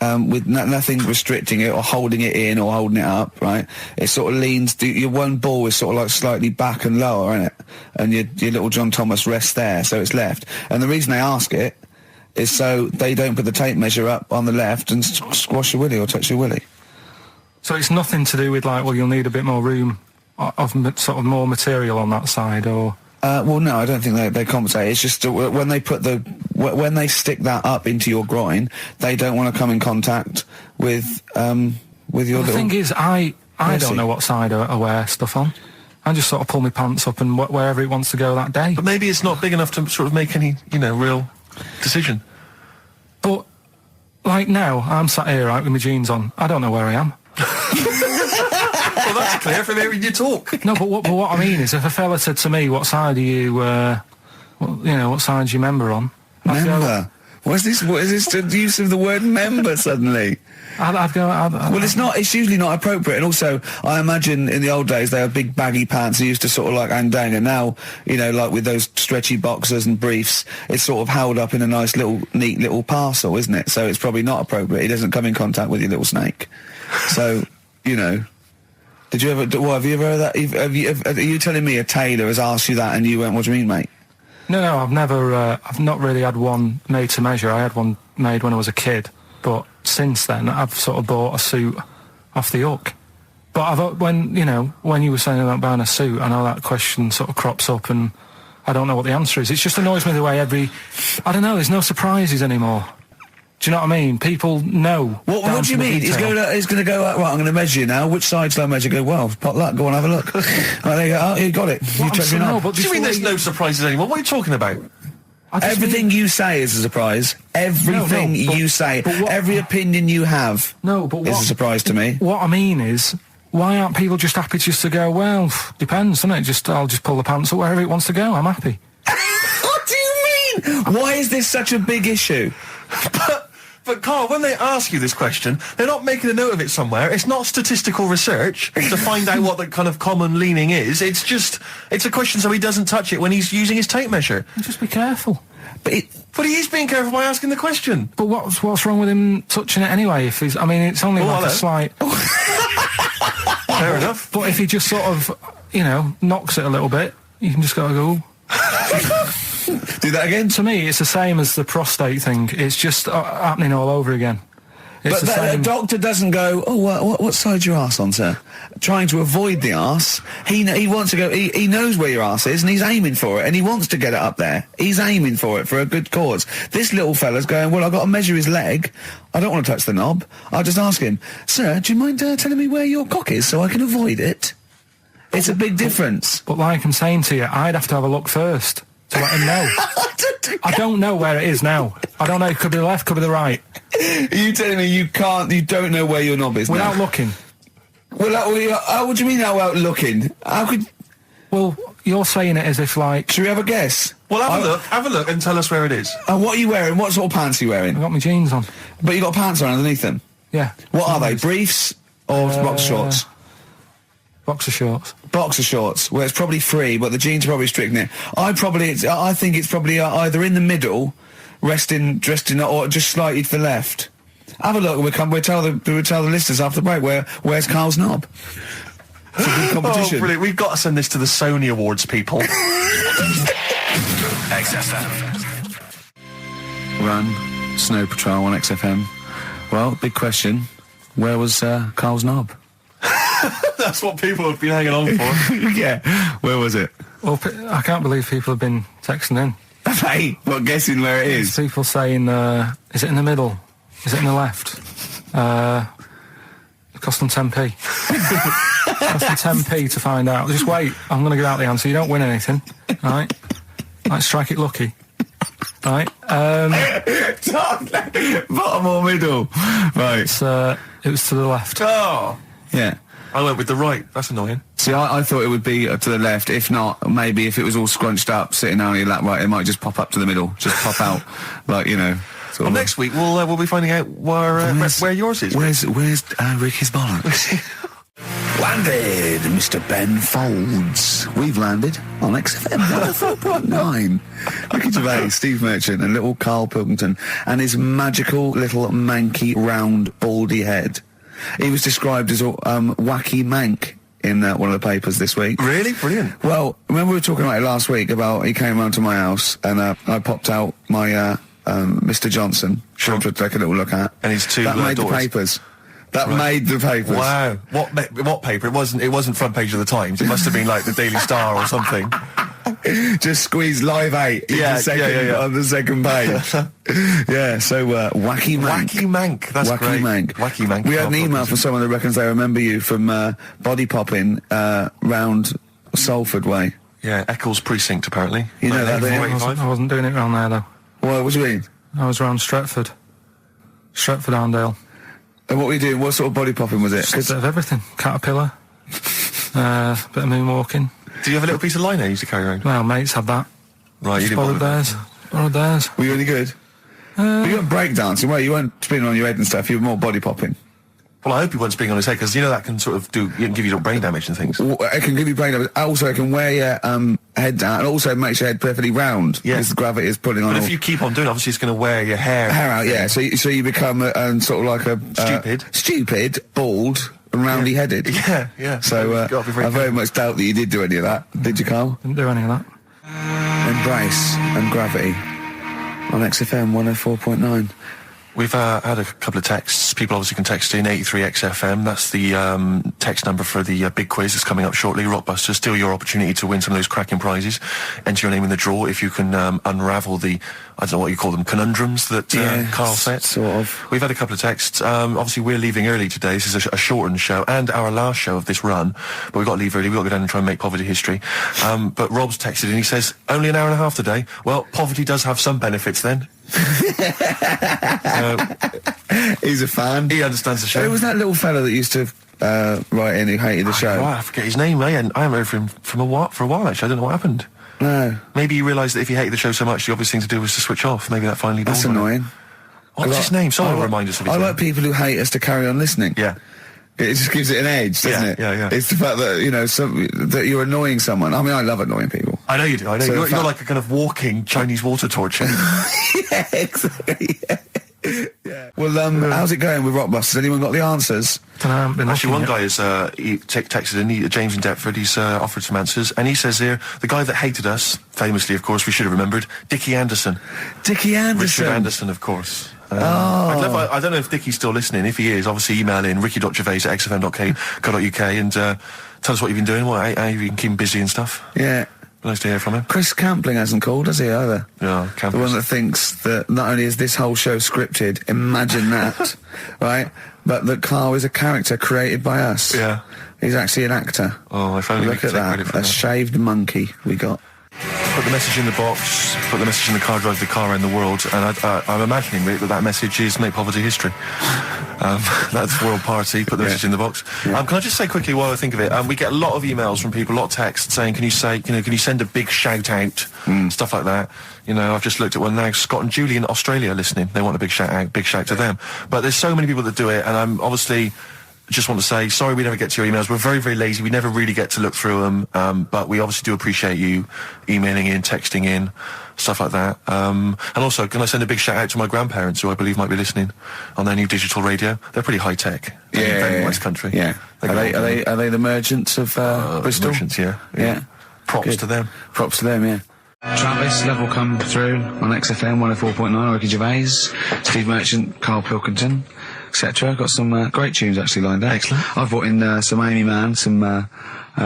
with nothing restricting it or holding it in or holding it up, right, it sort of leans. Your one ball is sort of like slightly back and lower, isn't it? And your little John Thomas rests there, so it's left. And the reason they ask it is so they don't put the tape measure up on the left and squash your willy or touch your willy. So it's nothing to do with like, well, you'll need a bit more room of sort of more material on that side, or... Well, no, I don't think they compensate. It's just when they put when they stick that up into your groin, they don't want to come in contact with your The thing is, I Mercy. don't know what side I wear stuff on. I just sort of pull my pants up and wherever it wants to go that day. But maybe it's not big enough to sort of make any, real decision. But, like now, I'm sat here, right, with my jeans on. I don't know where I am. Well, that's clear from hearing you talk. No, but what I mean is, if a fella said to me, what side are you, what side's your member on? I'd go- member. What is this? What is this? The use of the word member suddenly? I'd go... Well, it's not. It's usually not appropriate. And also, I imagine in the old days they had big baggy pants that used to sort of like hang down. And now, like with those stretchy boxers and briefs, it's sort of held up in a nice little, neat little parcel, isn't it? So it's probably not appropriate. It doesn't come in contact with your little snake. So, did you ever? What have you ever heard that? Are you telling me a tailor has asked you that and you went, "What do you mean, mate?" No, I've never... I've not really had one made to measure. I had one made when I was a kid. But since then, I've sort of bought a suit off the hook. But when you were saying about buying a suit, I know that question sort of crops up and I don't know what the answer is. It just annoys me the way I don't know, there's no surprises anymore. Do you know what I mean? People know. What do you mean? He's going to go, right, I'm going to measure you now. Which side shall I measure? Go, well, pot luck, go on, have a look. Right, there you go. Oh, you got it. You checked me out. What do you mean there's no surprises anymore? What are you talking about? Everything you say is a surprise. Everything you say. Every opinion you have is a surprise to me. What I mean is, why aren't people just happy just to go, well, depends, doesn't it? I'll just pull the pants up wherever it wants to go. I'm happy. What do you mean? Why is this such a big issue? But Carl, when they ask you this question, they're not making a note of it somewhere. It's not statistical research to find out what the kind of common leaning is. It's a question so he doesn't touch it when he's using his tape measure. Just be careful. But he is being careful by asking the question. But what's wrong with him touching it anyway? If it's only like a slight... Fair enough. But if he just sort of, knocks it a little bit, you can just go... Do that again? To me, it's the same as the prostate thing. It's just happening all over again. It's But the doctor doesn't go, oh, what side's your arse on, sir? Trying to avoid the arse. He wants to go, he knows where your arse is and he's aiming for it and he wants to get it up there. He's aiming for it for a good cause. This little fella's going, well, I've got to measure his leg. I don't want to touch the knob. I'll just ask him, sir, do you mind telling me where your cock is so I can avoid it? It's a big difference. But like I'm saying to you, I'd have to have a look first to let him know. I don't know where it is now. I don't know. It could be the left, could be the right. Are you telling me you don't know where your knob is without now? looking? Well, what do you mean without looking? How could... Well, you're saying it as if like... Should we have a guess? Well, have a look and tell us where it is. What are you wearing? What sort of pants are you wearing? I've got my jeans on. But you got pants on underneath them? Yeah. What are they? Briefs or box shorts? Boxer shorts. Boxer shorts, where it's probably free, but the jeans are probably restricting it. I think it's probably either in the middle, dressed in, or just slightly to the left. Have a look. We'll tell the listeners after the break where's Karl's knob. It's a good competition. Oh, brilliant! We've got to send this to the Sony Awards people. XFM. Run, Snow Patrol on XFM. Well, big question. Where was Karl's knob? That's what people have been hanging on for. Yeah. Where was it? Well, I can't believe people have been texting in. Hey, what, guessing where it is? People saying, is it in the middle? Is it in the left? It cost them 10p. It cost them 10p to find out. Just wait, I'm going to get out the answer. You don't win anything, right? Like, strike it lucky. Right? Bottom or middle? Right. It was to the left. Oh! Yeah. I went with the right. That's annoying. See, I thought it would be to the left. If not, maybe if it was all scrunched up, sitting on your lap right, it might just pop up to the middle. Just pop out, like, you know. Well, next week we'll be finding out where yours is. Where's Ricky's bollocks? Landed, Mr. Ben Folds. We've landed on XFM 104.9. Ricky Gervais, Steve Merchant, and little Karl Pilkington, and his magical little manky, round, baldy head. He was described as a wacky mank in one of the papers this week. Really? Brilliant. Well, remember we were talking about it last week about he came round to my house and I popped out my Mr. Johnson, Sure. to take a little look at. And his two that made daughters. the papers. That made the papers. Wow. What paper? It wasn't front page of the Times. It must have been like the Daily Star or something. Just squeeze Live 8 Yeah, on the second page. Yeah, so Wacky Mank. Wacky Mank. That's Wacky great. Mank. Wacky Mank. We had an email from someone that reckons they remember you from body popping round Salford Way. Yeah, Eccles Precinct, apparently. You know that, don't you? I wasn't doing it round there, though. What do you mean? I was round Stretford. Stretford Arndale. And what were you doing? What sort of body popping was it? Just a bit of everything. Caterpillar. Bit of moonwalking. Do you have a little piece of line you used to carry around? Well, mates had that. Right, you didn't Borrowed bother theirs. Borrowed theirs. Were you any good? But you weren't breakdancing, well, you weren't spinning on your head and stuff, you were more body popping. Well, I hope he wasn't spinning on his head, because you know that can sort of give you little brain damage and things. It can give you brain damage. Also, it can wear your head down, and also makes your head perfectly round. Yeah. Because the gravity is pulling on. But if you keep on doing it, obviously it's going to wear your hair out, yeah. So you become sort of like a stupid, bald, and roundy-headed. Yeah. So You've got to be very I very much doubt that you did do any of that. Did you, Karl? Didn't do any of that. Embrace and Gravity on XFM 104.9. We've had a couple of texts. People obviously can text in 83XFM. That's the text number for the big quiz that's coming up shortly. Rockbusters, still your opportunity to win some of those cracking prizes. Enter your name in the draw if you can unravel the, I don't know what you call them, conundrums that Karl set. Sort of. We've had a couple of texts. Obviously, we're leaving early today. This is a shortened show and our last show of this run. But we've got to leave early. We've got to go down and try and make poverty history. But Rob's texted and he says, only an hour and a half today. Well, poverty does have some benefits then. He's a fan. He understands the show. Who was that little fella that used to write in who hated the show? Oh, I forget his name. I haven't heard from him for a while, actually. I don't know what happened. No. Maybe he realised that if he hated the show so much, the obvious thing to do was to switch off. Maybe that finally dawned That's on him. annoying. What's his name? Someone will remind us of his I name. like people who hate us to carry on listening. Yeah. It just gives it an edge, doesn't it? Yeah. It's the fact that, that you're annoying someone. I mean, I love annoying people. I know you do. I know. So You're like a kind of walking Chinese water torture. Yeah, exactly. Yeah. Well, how's it going with Rockbusters? Has anyone got the answers? Actually, one guy has texted in, James in Deptford, he's offered some answers, and he says here, the guy that hated us, famously, of course, we should have remembered, Dickie Anderson. Dickie Anderson? Richard Anderson, of course. I don't know if Dickie's still listening. If he is, obviously email in ricky.gervais@xfm.co.uk and tell us what you've been doing, how you've been keeping busy and stuff. Yeah. Nice to hear from him. Chris Campling hasn't called, has he, either? Yeah, The one that thinks that not only is this whole show scripted, imagine that, right, but that Karl is a character created by us. Yeah. He's actually an actor. Oh, if only we Look could at take credit that, for a that. shaved monkey we got. Put the message in the box, put the message in the car, drive the car around the world, and I'm imagining that message is make poverty history. That's World Party, put the message in the box. Yeah. Can I just say quickly while I think of it, we get a lot of emails from people, a lot of texts saying, can you send a big shout out, stuff like that. I've just looked at one now, Scott and Julie in Australia listening, they want a big shout out, big shout to them. But there's so many people that do it, and I'm obviously just want to say sorry we never get to your emails. We're very, very lazy. We never really get to look through them, but we obviously do appreciate you emailing in, texting in, stuff like that. And also, can I send a big shout out to my grandparents, who I believe might be listening on their new digital radio? They're pretty high tech. Very West Country. Yeah. Are they the merchants of Bristol? Merchants, yeah. Props to them. Props to them, yeah. Travis, Level come through on XFM 104.9, Ricky Gervais, Steve Merchant, Karl Pilkington, etc. Got some great tunes actually lined up. Excellent. I've brought in some Amy Mann, some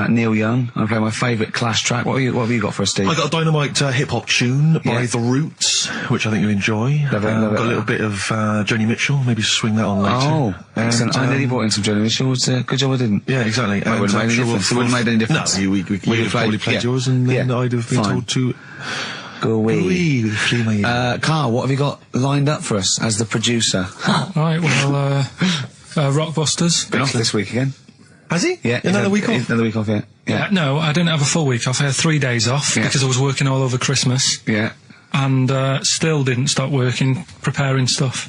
Neil Young. I play my favourite Clash track. What have you got for us, Steve? I got a dynamite hip-hop tune by The Roots, which I think you enjoy. Love it. Got a little bit of Joni Mitchell, maybe swing that on later. Oh, excellent. I nearly brought in some Joni Mitchell. It's a good job I didn't. Yeah, exactly. It wouldn't have made any difference. It wouldn't have made any difference. No, we would have probably played yours, and then I'd have been told to go away. Carl, what have you got lined up for us as the producer? Right, well, Rockbusters. Been off this week again. Has he? Yeah. Another week off? Another week off, yeah. No, I didn't have a full week off. I had 3 days off because I was working all over Christmas. Yeah. And still didn't stop working, preparing stuff.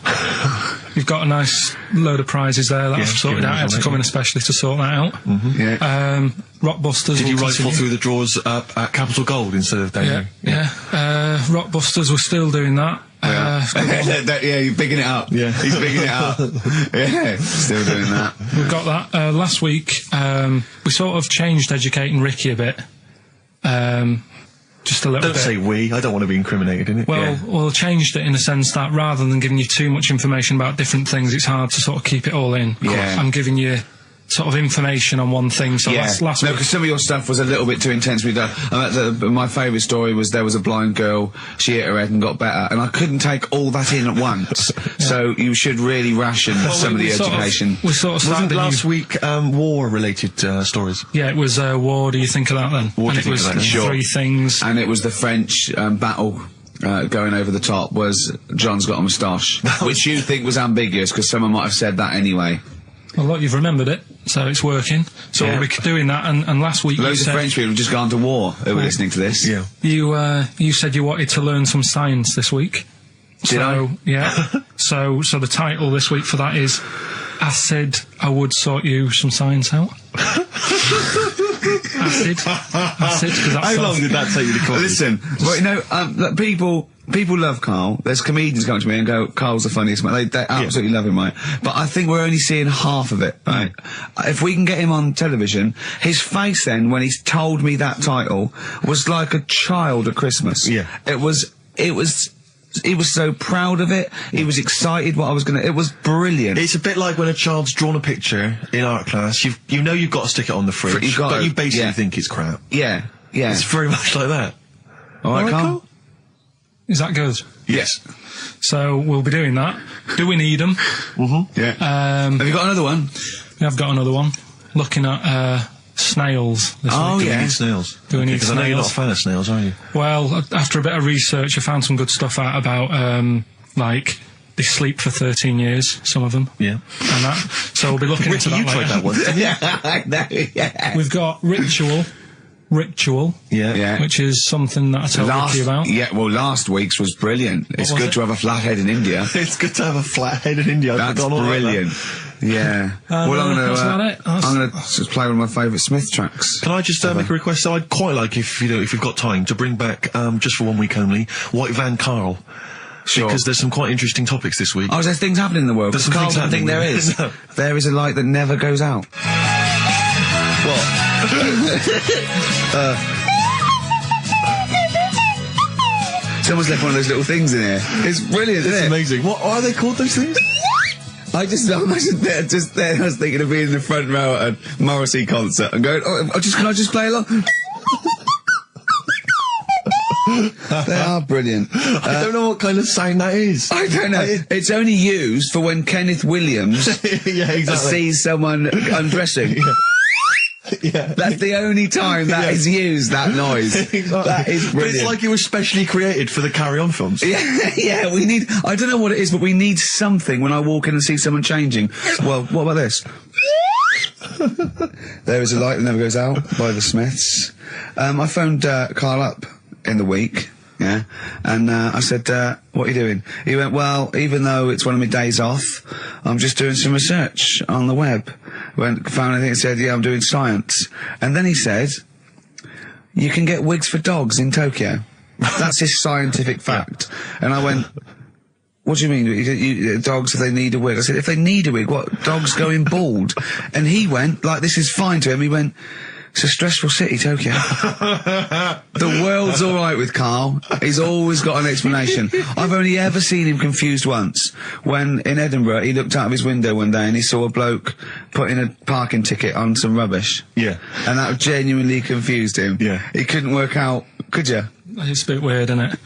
You've got a nice load of prizes there that I've sorted out. I had to come in especially to sort that out. Yeah. Rockbusters. Did you rifle through the drawers at Capital Gold instead of down here? Yeah. Rockbusters, we're still doing that. You're bigging it up. Yeah. He's bigging it up. Yeah, still doing that. We've got that. Last week, we sort of changed Educating Ricky a bit. Just a little bit. Don't say we. I don't want to be incriminated in it. Well, changed it in the sense that rather than giving you too much information about different things, it's hard to sort of keep it all in. Yeah. I'm giving you sort of information on one thing. So last week, because some of your stuff was a little bit too intense. My favourite story was there was a blind girl. She hit her head and got better, and I couldn't take all that in at once. So you should really ration some of the education. We sort of started last week war-related stories. Yeah, it was war. Do you think of that then? War, and it was Sure. 3 things. And it was the French battle. Going over the top was John's got a moustache, which you think was ambiguous because someone might have said that anyway. Well, look, you've remembered it, so it's working. So we'll be doing that. And last week loads of French people have just gone to war who were listening to this. Yeah. You said you wanted to learn some science this week. Did I? Yeah. so the title this week for that is I said I would sort you some science out. Acid, because that's How long did that take you to come? Listen, well, you know, people love Karl. There's comedians come to me and go, Karl's the funniest man. They absolutely love him, right? But I think we're only seeing half of it, right? If we can get him on television, his face then, when he's told me that title, was like a child at Christmas. Yeah. He was so proud of it. He was excited what I was gonna. It was brilliant. It's a bit like when a child's drawn a picture in art class. You know you've got to stick it on the fridge, but you basically think it's crap. Yeah. It's very much like that. All right, Karl? Is that good? Yes. So we'll be doing that. Do we need them? Yeah. Have you got another one? We have got another one. Looking at snails this week. Do we need snails? Do we need Because I know you're not a fan of snails, are you? Well, after a bit of research, I found some good stuff out about, like, they sleep for 13 years, some of them. Yeah. And that. So we'll be looking into that you later. tried that once, didn't you? I know, yeah. We've got Ritual, Yeah. which is something that I told Ricky about. Yeah, well, last week's was brilliant. It's was good it? to have a flat head in India. It's good to have a flat head in India. That's brilliant. Yeah. Well, that's about it. I'm going to just play one of my favourite Smith tracks. Can I just make a request? So I'd quite like, if you've got time, to bring back, just for 1 week only, White Van Karl. Sure. Because there's some quite interesting topics this week. Oh, there's things happening in the world. There's some Karl things doesn't think happening. there is. There is a light that never goes out. Someone's left one of those little things in here. It's brilliant, isn't It's it? amazing. What are they called, those things? I'm just there. I was thinking of being in the front row at a Morrissey concert and going, can I just play along? They are brilliant. I don't know what kind of sound that is. I don't know. It's only used for when Kenneth Williams Yeah, exactly. sees someone undressing. Yeah. That's the only time that is used, that noise. Exactly. That is But brilliant. it's like it was specially created for the Carry On films. Yeah, we need, I don't know what it is, but we need something when I walk in and see someone changing. Well, what about this? There is a light that never goes out by the Smiths. I phoned Karl up in the week, yeah, and I said, what are you doing? He went, well, even though it's one of my days off, I'm just doing some research on the web. found anything and said, yeah, I'm doing science. And then he said, you can get wigs for dogs in Tokyo. That's his scientific fact. And I went, what do you mean? Dogs, if they need a wig? I said, if they need a wig, what? Dogs going bald? And he went, like, this is fine to him. He went, it's a stressful city, Tokyo. The world's all right with Karl. He's always got an explanation. I've only ever seen him confused once. When, in Edinburgh, he looked out of his window one day and he saw a bloke putting a parking ticket on some rubbish. Yeah. And that genuinely confused him. Yeah. He couldn't work out, could you? It's a bit weird, isn't it?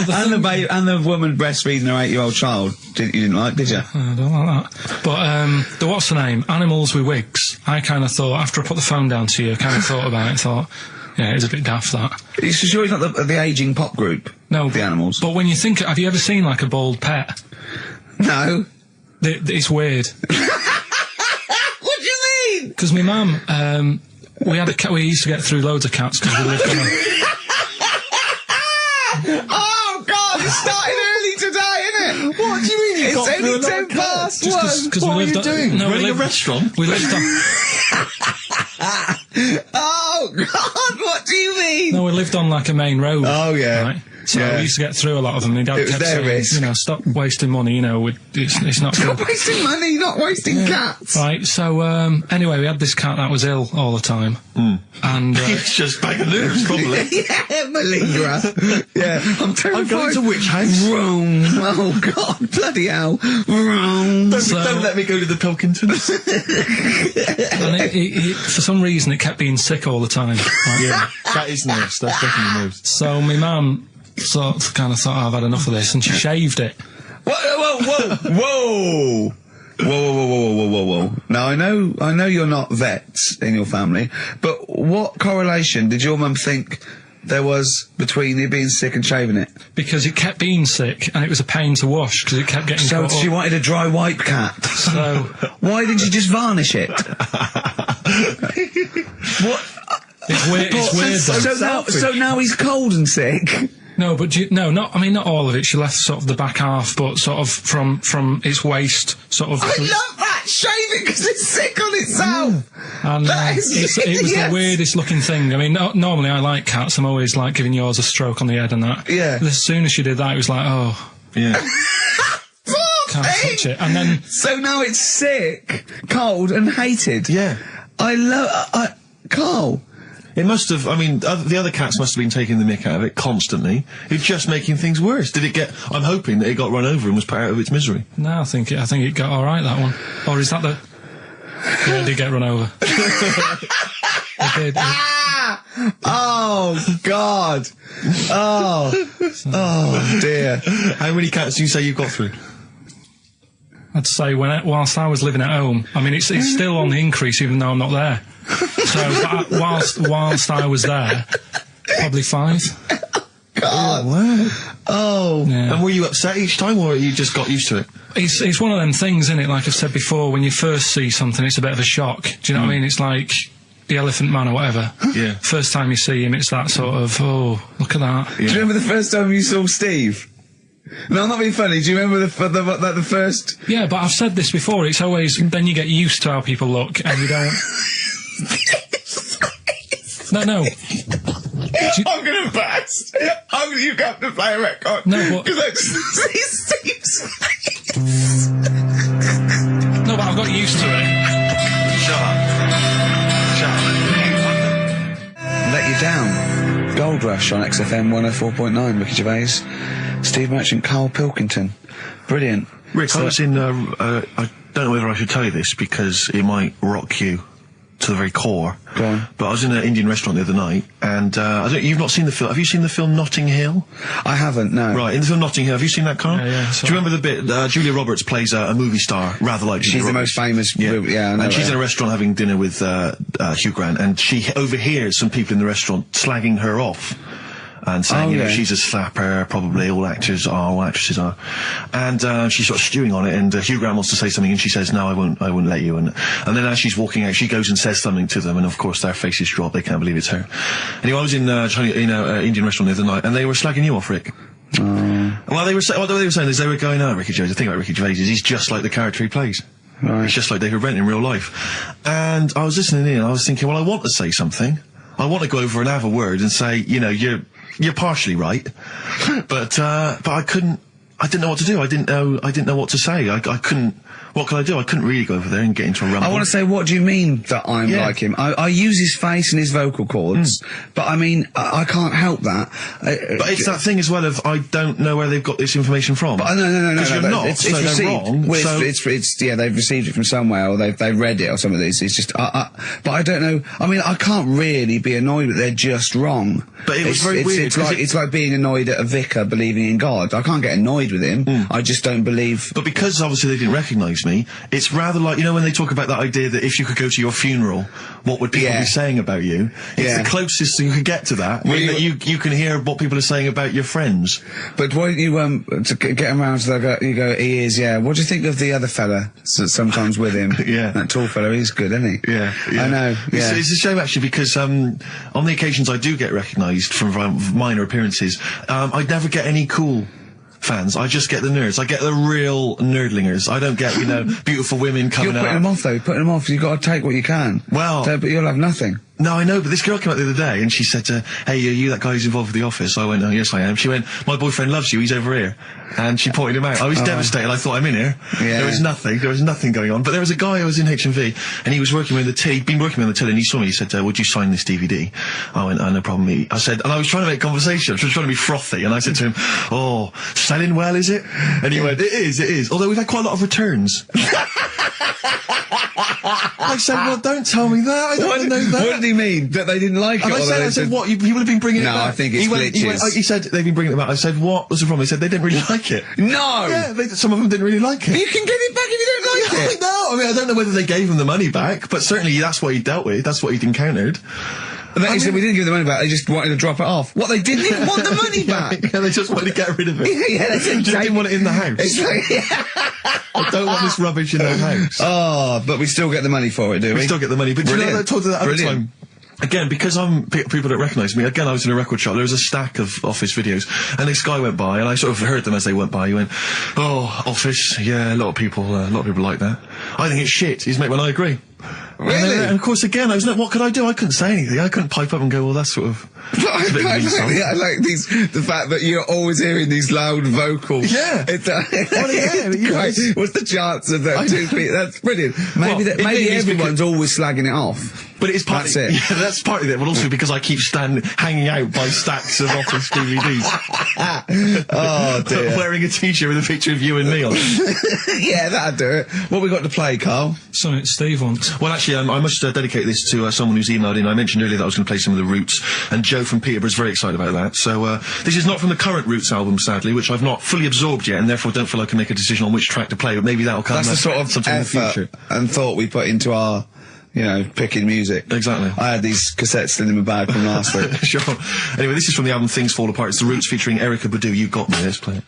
And the woman breastfeeding her 8-year-old child, you didn't like, did you? I don't like that. But, the what's the name? Animals with wigs. I kind of thought, after I put the phone down to you, I kind of thought about it, thought, yeah, it's a bit daft, that. You sure he's not the ageing pop group? No. The Animals? But when you think, have you ever seen, like, a bald pet? No. It's weird. What do you mean? Because my mum, we had a cat, we used to get through loads of cats because we lived on a... Oh, God, it started early today, isn't it? What do you mean? It's only 10 past Just one. what are you doing? No, Running a restaurant? We lived on... Oh, God, what do you mean? No, we lived on, like, a main road. Oh, yeah. Right? So Yeah. we used to get through a lot of them. And Dad It was kept their saying, risk. you know, stop wasting money, you know, it's not Stop good. wasting money, not wasting cats. Right, so, anyway, we had this cat that was ill all the time. And, It's just bag of nerves, probably. Yeah, malingerer. Yeah, I'm terrified. I'm going to which house? Rome. Oh, God, bloody hell. Rome. Don't let me go to the Pilkingtons. and it, for some reason, it kept being sick all the time. Right? Yeah, that is nerves. That's definitely nerves. So my mum kind of thought, oh, I've had enough of this, and she shaved it. Whoa. Whoa. Now, I know you're not vets in your family, but what correlation did your mum think there was between you being sick and shaving it? Because it kept being sick, and it was a pain to wash, because it kept getting So caught she up. wanted a dry wipe cat. So, Why didn't you just varnish it? What? it's weird, So now he's cold and sick. No, but not all of it. She left sort of the back half, but sort of from its waist, sort of. I love that! Shave it because it's sick on itself! And That is it was the genius. weirdest looking thing. I mean, normally I like cats. I'm always like giving yours a stroke on the head and that. Yeah. As soon as she did that, it was like, oh, Yeah. can't touch it. And then So now it's sick, cold and hated. Yeah. I love... Karl. It must have, I mean, the other cats must have been taking the mick out of it constantly. It's just making things worse. Did it get, I'm hoping that it got run over and was put out of its misery. no, I think it got all right, that one. Or is that the? Yeah, it did get run over. It did. Oh, God. Oh, dear. How many cats do you say you've got through? I'd say whilst I was living at home, I mean, it's still on the increase even though I'm not there. So whilst I was there, probably 5. God. Wow. Oh. Yeah. And were you upset each time, or you just got used to it? It's one of them things, isn't it? Like I've said before, when you first see something, it's a bit of a shock. Do you know what I mean? It's like the Elephant Man or whatever. Yeah. First time you see him, it's that sort of, oh, look at that. Do you remember the first time you saw Steve? No, I'm not being funny. Do you remember the first... Yeah, but I've said this before. It's always, then you get used to how people look, and you don't... No. I'm gonna burst. You have to play a record. No, but- Because I just see Steve's face. No, but I've got used to it. Shut up. Let You Down. Gold Rush on XFM 104.9. Ricky Gervais. Steve Merchant, Karl Pilkington. Brilliant. Rick, I was in, I don't know whether I should tell you this because it might rock you to the very core. Go on. But I was in an Indian restaurant the other night, and you've not seen the film. Have you seen the film Notting Hill? I haven't, no. Right, in the film Notting Hill, have you seen that, Carl? Yeah, Do you remember the bit, Julia Roberts plays a movie star, rather like Julia She's the Roberts. most famous... Yeah, I know and she's her. in a restaurant having dinner with Hugh Grant, and she overhears some people in the restaurant slagging her off. And saying, you know, she's a slapper, probably all actresses are. And she's sort of stewing on it, and Hugh Grant wants to say something, and she says, no, I won't let you. And then as she's walking out, she goes and says something to them, and of course their faces drop, they can't believe it's her. Anyway, I was in Indian restaurant the other night, and they were slagging you off, Rick. Well, what they were saying is they were going, Ricky Gervais, the thing about Ricky Gervais is he's just like the character he plays. Right. It's just like David Brent in real life. And I was listening in, and I was thinking, well, I want to say something. I want to go over and have a word and say, you know, you're partially right, but I couldn't. I didn't know what to do. I didn't know what to say. I couldn't. What could I do? I couldn't really go over there and get into a rumble. I want to say, what do you mean that I'm like him? I use his face and his vocal cords, but I mean, I can't help that. But it's that thing as well of, I don't know where they've got this information from. But no. Because you're not, it's so received. they're wrong. Well, so it's they've received it from somewhere, or they've read it, or some of these. It's just, but I don't know. I mean, I can't really be annoyed that they're just wrong. But it was very weird. It's like being annoyed at a vicar believing in God. I can't get annoyed with him. I just don't believe. But because obviously they didn't recognise me, it's rather like, you know, when they talk about that idea that if you could go to your funeral, what would people be saying about you? It's the closest you could get to that. Well, that you can hear what people are saying about your friends. But why don't you to get him around to that? You go, he is. Yeah. What do you think of the other fella? Sometimes with him. That tall fella. He's good, isn't he? Yeah. I know. Yeah. It's a shame actually, because on the occasions I do get recognised from minor appearances, I'd never get any cool fans. I just get the nerds. I get the real nerdlingers. I don't get, you know, beautiful women coming out. You're putting them off, though. You're putting them off. You've got to take what you can. Well, but you'll have nothing. No, I know, but this girl came out the other day and she said, hey, are you that guy who's involved with The Office? I went, oh, yes, I am. She went, my boyfriend loves you, he's over here. And she pointed him out. I was devastated. I thought, I'm in here. Yeah. There was nothing going on. But there was a guy who was in HMV and he was working with the till. He'd been working with the till and he saw me. He said, would you sign this DVD? I went, oh, no problem. I said, and I was trying to make conversation. I was trying to be frothy. And I said to him, oh, selling well, is it? And he went, it is. Although we've had quite a lot of returns. I said, well, don't tell me that. I don't want to know that. What did he mean? That they didn't like it? And I said, what? You would have been bringing it back? No, I think it's glitches. He said, they've been bringing it back. I said, what was the problem? He said, they didn't really like it. No! Yeah, some of them didn't really like it. You can get it back if you don't like it. No, I mean, I don't know whether they gave him the money back, but certainly that's what he dealt with. That's what he'd encountered. He said we didn't give the money back, they just wanted to drop it off. What, they didn't even want the money back? Yeah, they just wanted to get rid of it. Yeah, they said just didn't want it in the house. It's like, I don't want this rubbish in the house. Oh, but we still get the money for it, do we? We still get the money. But do you know, I told you that at the time. Again, because people don't recognise me, again, I was in a record shop, there was a stack of Office videos, and this guy went by, and I sort of heard them as they went by. He went, oh, Office, yeah, a lot of people like that. I think it's shit. He's mate, well, I agree. Really? And of course, again, I was like, what could I do? I couldn't say anything. I couldn't pipe up and go, well, that's sort of... I like the fact that you're always hearing these loud vocals. Yeah. What's the chance of that? That's brilliant. Maybe everyone's always slagging it off. But it's partly, that's it. Yeah, that's partly it, but also because I keep hanging out by stacks of Office DVDs. Oh, dear. Wearing a t-shirt with a picture of you and me on it. Yeah, that'd do it. What we got to play, Carl? Something Steve wants. Well, actually, I must dedicate this to someone who's emailed in. I mentioned earlier that I was going to play some of the Roots, and Joe from Peterborough is very excited about that. So, this is not from the current Roots album, sadly, which I've not fully absorbed yet, and therefore don't feel I can make a decision on which track to play, but maybe that'll come. That's the sort of sometime in the future. And thought we put into our... You know, picking music. Exactly. I had these cassettes still in my bag from last week. Sure. Anyway, this is from the album Things Fall Apart. It's The Roots featuring Erykah Badu, You Got Me. Let's play it.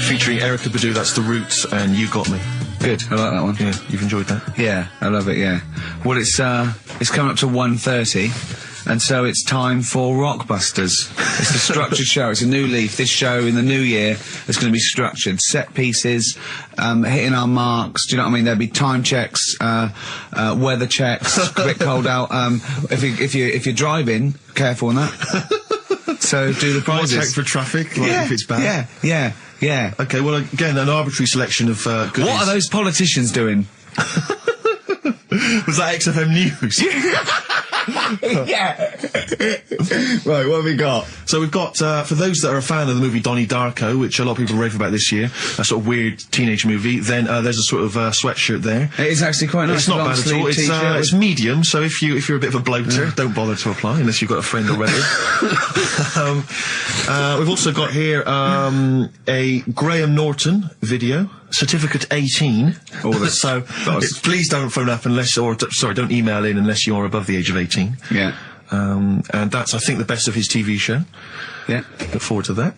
Featuring Erykah Badu, that's The Roots and You Got Me. Good, I like that one. Yeah, you've enjoyed that? Yeah, I love it, yeah. Well, it's coming up to 1:30. And so it's time for Rockbusters. It's a structured show. It's a new leaf. This show in the new year is going to be structured. Set pieces, hitting our marks. Do you know what I mean? There'll be time checks, weather checks. A bit cold out. If you're driving, careful on that. So do the prizes. Check for traffic, like if it's bad. Yeah. Okay. Well, again, an arbitrary selection of goodies. What are those politicians doing? Was that XFM News? Yeah. Right, what have we got? So we've got, for those that are a fan of the movie Donnie Darko, which a lot of people rave about this year, a sort of weird teenage movie, then there's a sort of sweatshirt there. It is actually quite nice. It's not bad at all. It's medium, so if you're a bit of a bloater, don't bother to apply unless you've got a friend already. We've also got here a Graham Norton video. Certificate 18. So please don't phone up don't email in unless you're above the age of 18. Yeah. And that's, I think, the best of his TV show. Yeah. Look forward to that.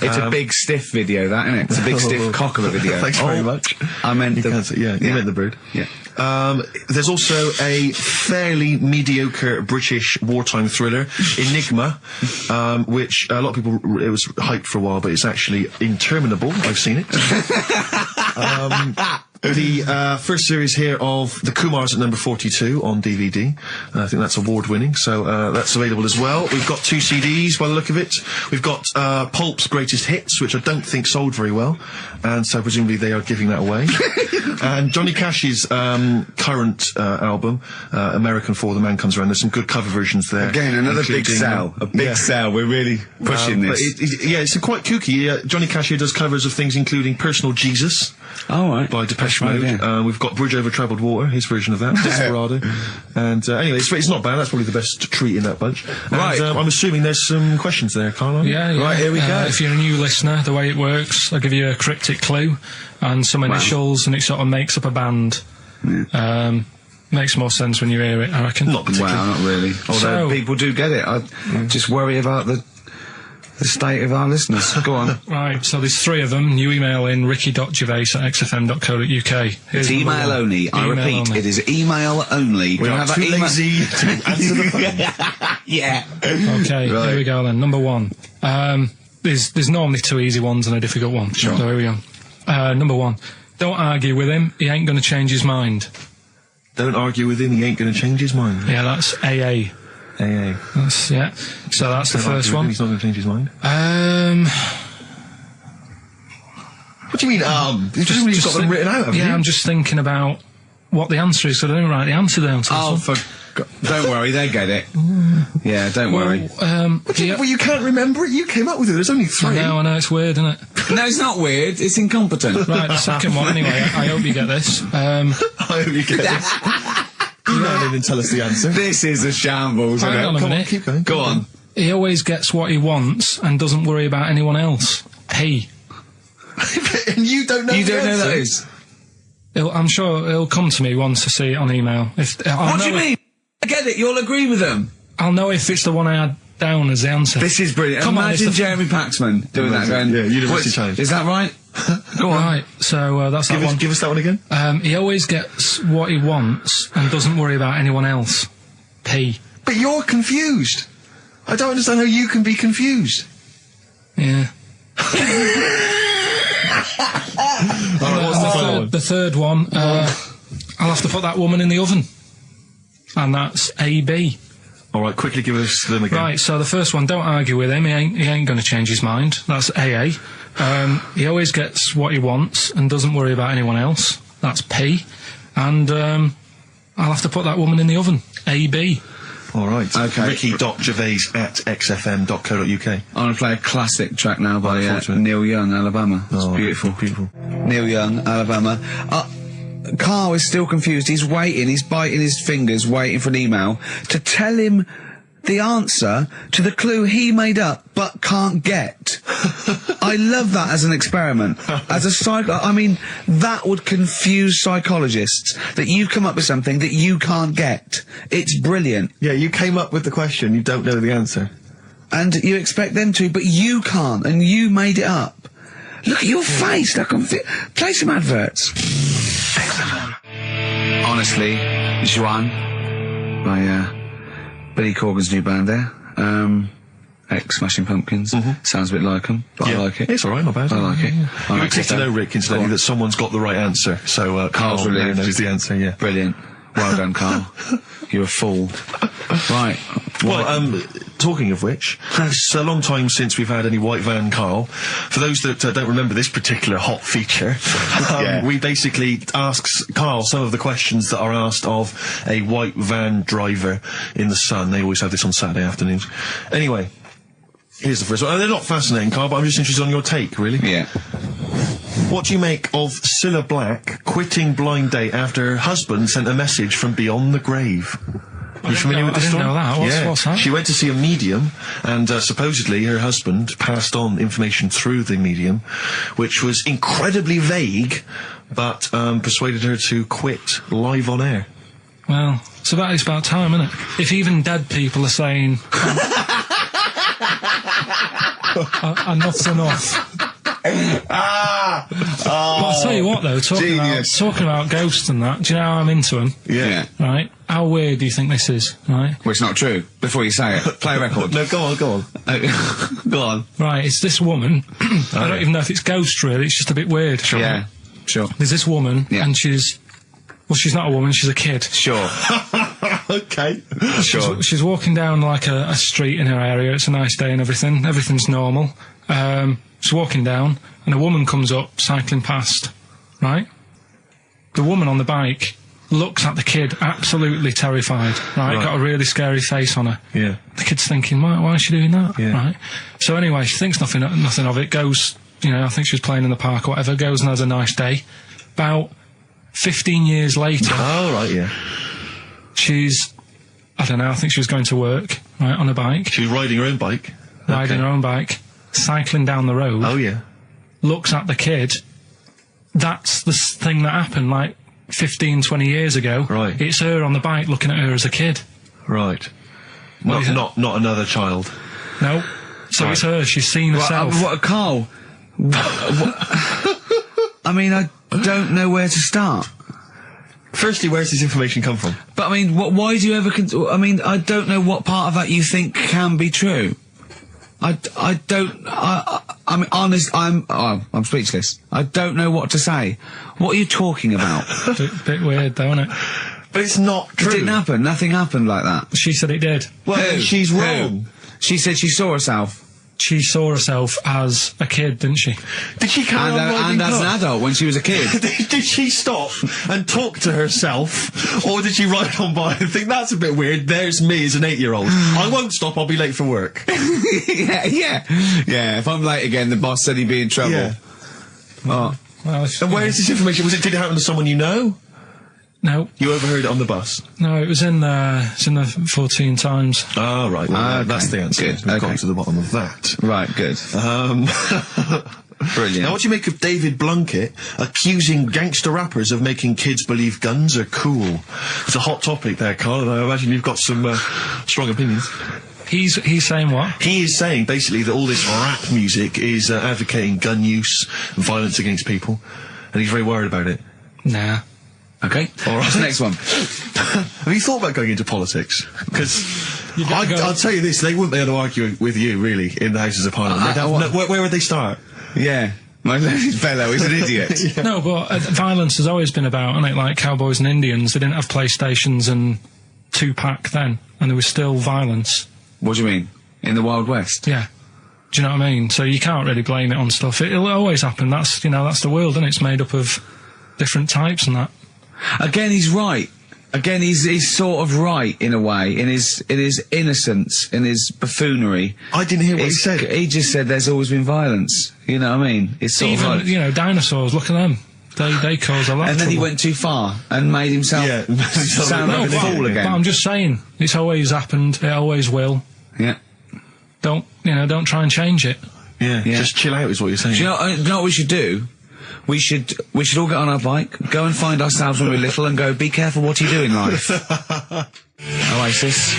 It's a big stiff video, that, isn't it? It's a big stiff cock of a video. Thanks very much. I meant you meant the bird. Yeah. There's also a fairly mediocre British wartime thriller, Enigma, which a lot of people, it was hyped for a while, but it's actually interminable. I've seen it. the first series here of The Kumars at number 42 on DVD. I think that's award-winning, so that's available as well. We've got 2 CDs by the look of it. We've got Pulp's Greatest Hits, which I don't think sold very well, and so presumably they are giving that away. And Johnny Cash's current album, American For the Man Comes Around. There's some good cover versions there. Again, another big including, sell. A big sell. We're really pushing this. But it's quite kooky. Johnny Cash here does covers of things including Personal Jesus. Oh, right. By Depeche Mode. Yeah. We've got Bridge Over Troubled Water, his version of that, Desperado. And anyway, it's not bad. That's probably the best treat in that bunch. Right. And, I'm assuming there's some questions there, Carl. Yeah. Right, here we go. If you're a new listener, the way it works, I'll give you a cryptic clue and some initials, and it sort of makes up a band. Yeah. Makes more sense when you hear it, I reckon. Not particularly. Well, not really. Although So- people do get it. I just worry about the state of our listeners. Go on. Right, so there's 3 of them. You email in ricky.gervais@xfm.co.uk. It's email only. I Email repeat, only. it is email only. We are too lazy to answer the phone. Yeah. Okay, Right. here we go then. Number 1. There's normally 2 easy ones and a difficult one. Sure. So here we go. Number 1. Don't argue with him. He ain't going to change his mind. Don't argue with him, he ain't going to change his mind. Yeah, that's AA. AA. That's, yeah. So that's the Don't argue first with him, one. He's not going to change his mind. What do you mean, You've just got them written out, haven't you? Yeah, I'm just thinking about what the answer is, so I didn't write the answer down to this Oh, one. don't worry, they get it. Yeah, don't worry. Well, you can't remember it. You came up with it. There's only 3. I know, it's weird, isn't it? No, it's not weird. It's incompetent. Right, the second one, anyway, I hope you get this. I hope you get it. Email in and tell us the answer. This is a shambles. Hang isn't on it? a Come on, minute. keep going. Go on. He always gets what he wants and doesn't worry about anyone else. He. And you don't know You the don't know answer. that is? I'm sure he'll come to me once I see it on email. What do you mean? I get it. You'll agree with them. I'll know if it's the one I had down as the answer. This is brilliant. Come on, Imagine it's the- Jeremy Paxman doing that. Going, Yeah, University "What's- Challenge." Is that right? Go on. Right, so that's that one. Give us that one again. He always gets what he wants and doesn't worry about anyone else. P. But you're confused. I don't understand how you can be confused. Yeah. The third one, I'll have to put that woman in the oven. And that's AB. All right, quickly give us them again. Right, so the first one, don't argue with him, he ain't going to change his mind. That's AA. He always gets what he wants and doesn't worry about anyone else. That's P. And I'll have to put that woman in the oven. AB. All right. Okay. Ricky.gervais@xfm.co.uk. I'm going to play a classic track now by Unfortunate. Neil Young, Alabama. It's beautiful. Beautiful. Neil Young, Alabama. Carl is still confused. He's waiting. He's biting his fingers, waiting for an email to tell him the answer to the clue he made up but can't get. I love that as an experiment. As a I mean, that would confuse psychologists, that you come up with something that you can't get. It's brilliant. Yeah, you came up with the question, you don't know the answer. And you expect them to, but you can't, and you made it up. Look at your face. Look, play some adverts. Honestly, Juan by Billy Corgan's new band there. Ex-Smashing Pumpkins. Sounds a bit like them, but I like it. It's all right, not bad. I like it. I You like would get it, to know, though. Rick, incidentally, that someone's got the right answer. So Carl's Carl relieved. knows the answer, yeah. Brilliant. Well done, Carl. You're a fool. Right. Well, talking of which, it's a long time since we've had any White Van Carl. For those that don't remember this particular hot feature, we basically ask Carl some of the questions that are asked of a white van driver in the Sun. They always have this on Saturday afternoons. Anyway, here's the first one. They're not fascinating, Carl, but I'm just interested on your take, really. Yeah. What do you make of Cilla Black quitting Blind Date after her husband sent a message from beyond the grave? Are you familiar with this story? I didn't know that. What's that? She went to see a medium, and supposedly her husband passed on information through the medium, which was incredibly vague, but persuaded her to quit live on air. Well, so that is about time, isn't it? If even dead people are saying, enough's enough. But I'll tell you what, though, talking about ghosts and that, do you know how I'm into them? Yeah. Right? How weird do you think this is, right? Well, it's not true. Before you say it, play a record. No, go on. Go on. Right, it's this woman. I don't even know if it's ghost, really, it's just a bit weird. Yeah. Sure. There's this woman, Yeah. and she's not a woman, she's a kid. Sure. Okay. Sure. She's walking down like a street in her area. It's a nice day and everything. Everything's normal. She's walking down, and a woman comes up, cycling past, right? The woman on the bike looks at the kid, absolutely terrified, right? Got a really scary face on her. Yeah. The kid's thinking, why is she doing that? Yeah. Right? So anyway, she thinks nothing of it, goes, I think she was playing in the park or whatever, goes and has a nice day. About 15 years later, Oh, right, yeah. she's, I don't know, I think she was going to work, right, on a bike, She was riding her own bike. riding her own bike, cycling down the road, Oh, yeah. looks at the kid. That's the thing that happened, like, 15, 20 years ago. Right. It's her on the bike looking at her as a kid. Right. What is it? Not another child. No. So it's her, she's seen herself. Carl? I mean, I don't know where to start. Firstly, where's this information come from? But I mean, why do you ever? I mean, I don't know what part of that you think can be true. I mean, honest. I'm speechless. I don't know what to say. What are you talking about? Bit weird, though, isn't it? But it's not It true. didn't happen. Nothing happened like that. She said it did. Well, Who? she's Who? wrong. She said she saw herself. She saw herself as a kid, didn't she? Did she carry on riding And as an cars? adult when she was a kid. Did she stop and talk to herself, or did she ride on by and think, that's a bit weird, there's me as an 8-year-old. I won't stop, I'll be late for work. Yeah. If I'm late again, the boss said he'd be in trouble. Yeah. Oh. Well, And where is this information? Did it happen to someone you know? No, You overheard it on the bus? no, it was in the 14 Times. Oh, right. Well, Okay. that's the answer. Good. We've Okay. got to the bottom of that. Right, good. Brilliant. Now, what do you make of David Blunkett accusing gangster rappers of making kids believe guns are cool? It's a hot topic there, Carl, and I imagine you've got some strong opinions. He's saying what? He is saying, basically, that all this rap music is advocating gun use and violence against people, and he's very worried about it. Nah. Okay. All right. What's the next one? Have you thought about going into politics? Because gotta go. I'll tell you this, they wouldn't be able to argue with you, really, in the Houses of Parliament. They'd have where would they start? Yeah. My fellow is an idiot. No, but violence has always been about, isn't it? Like cowboys and Indians, they didn't have PlayStations and Tupac then, and there was still violence. What do you mean? In the Wild West? Yeah. Do you know what I mean? So you can't really blame it on stuff. It'll always happen. That's the world, and it's made up of different types and that. Again, he's right. Again, he's sort of right in a way, in his innocence, in his buffoonery. I didn't hear what he said. He just said there's always been violence. You know what I mean? It's sort Even, of like, dinosaurs, look at them. They cause a lot and of then he trouble. went too far and made himself sound No, like a fool but again. I'm just saying, it's always happened, it always will. Yeah. Don't try and change it. Yeah, Yeah. just chill out is what you're saying. Do you know what we should do? We should all get on our bike, go and find ourselves when we're little, and go, be careful what you do in life. Oasis,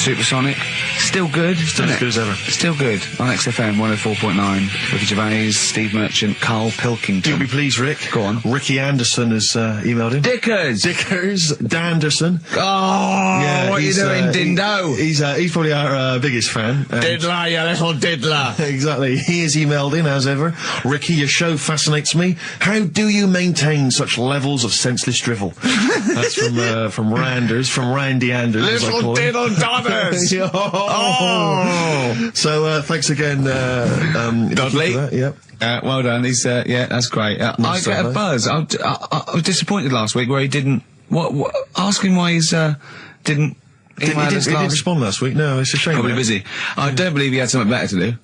Supersonic, still good, Still as isn't it? good as ever. Still good on XFM 104.9. Ricky Gervais, Steve Merchant, Karl Do Pilkington. me please, Rick. Go on. Ricky Anderson has emailed in. Dickers! Dickers Danderson. Oh, what are you he's, doing, Dindo? He's probably our biggest fan. And- Diddler, you little diddler. Exactly. He has emailed in, as ever. Ricky, your show fascinates me. How do you maintain such levels of senseless drivel? That's from Randers, from Randy Anders. as I Little call him. diddle dodders! Oh. So, thanks again, Dudley. for that, Yep. Well done. He's yeah, that's great. I Nice get a stuff, buzz. I was disappointed last week where he didn't. What? Ask him why he's didn't. He didn't respond last week. No, it's a shame. Probably that. busy. I don't believe he had something better to do.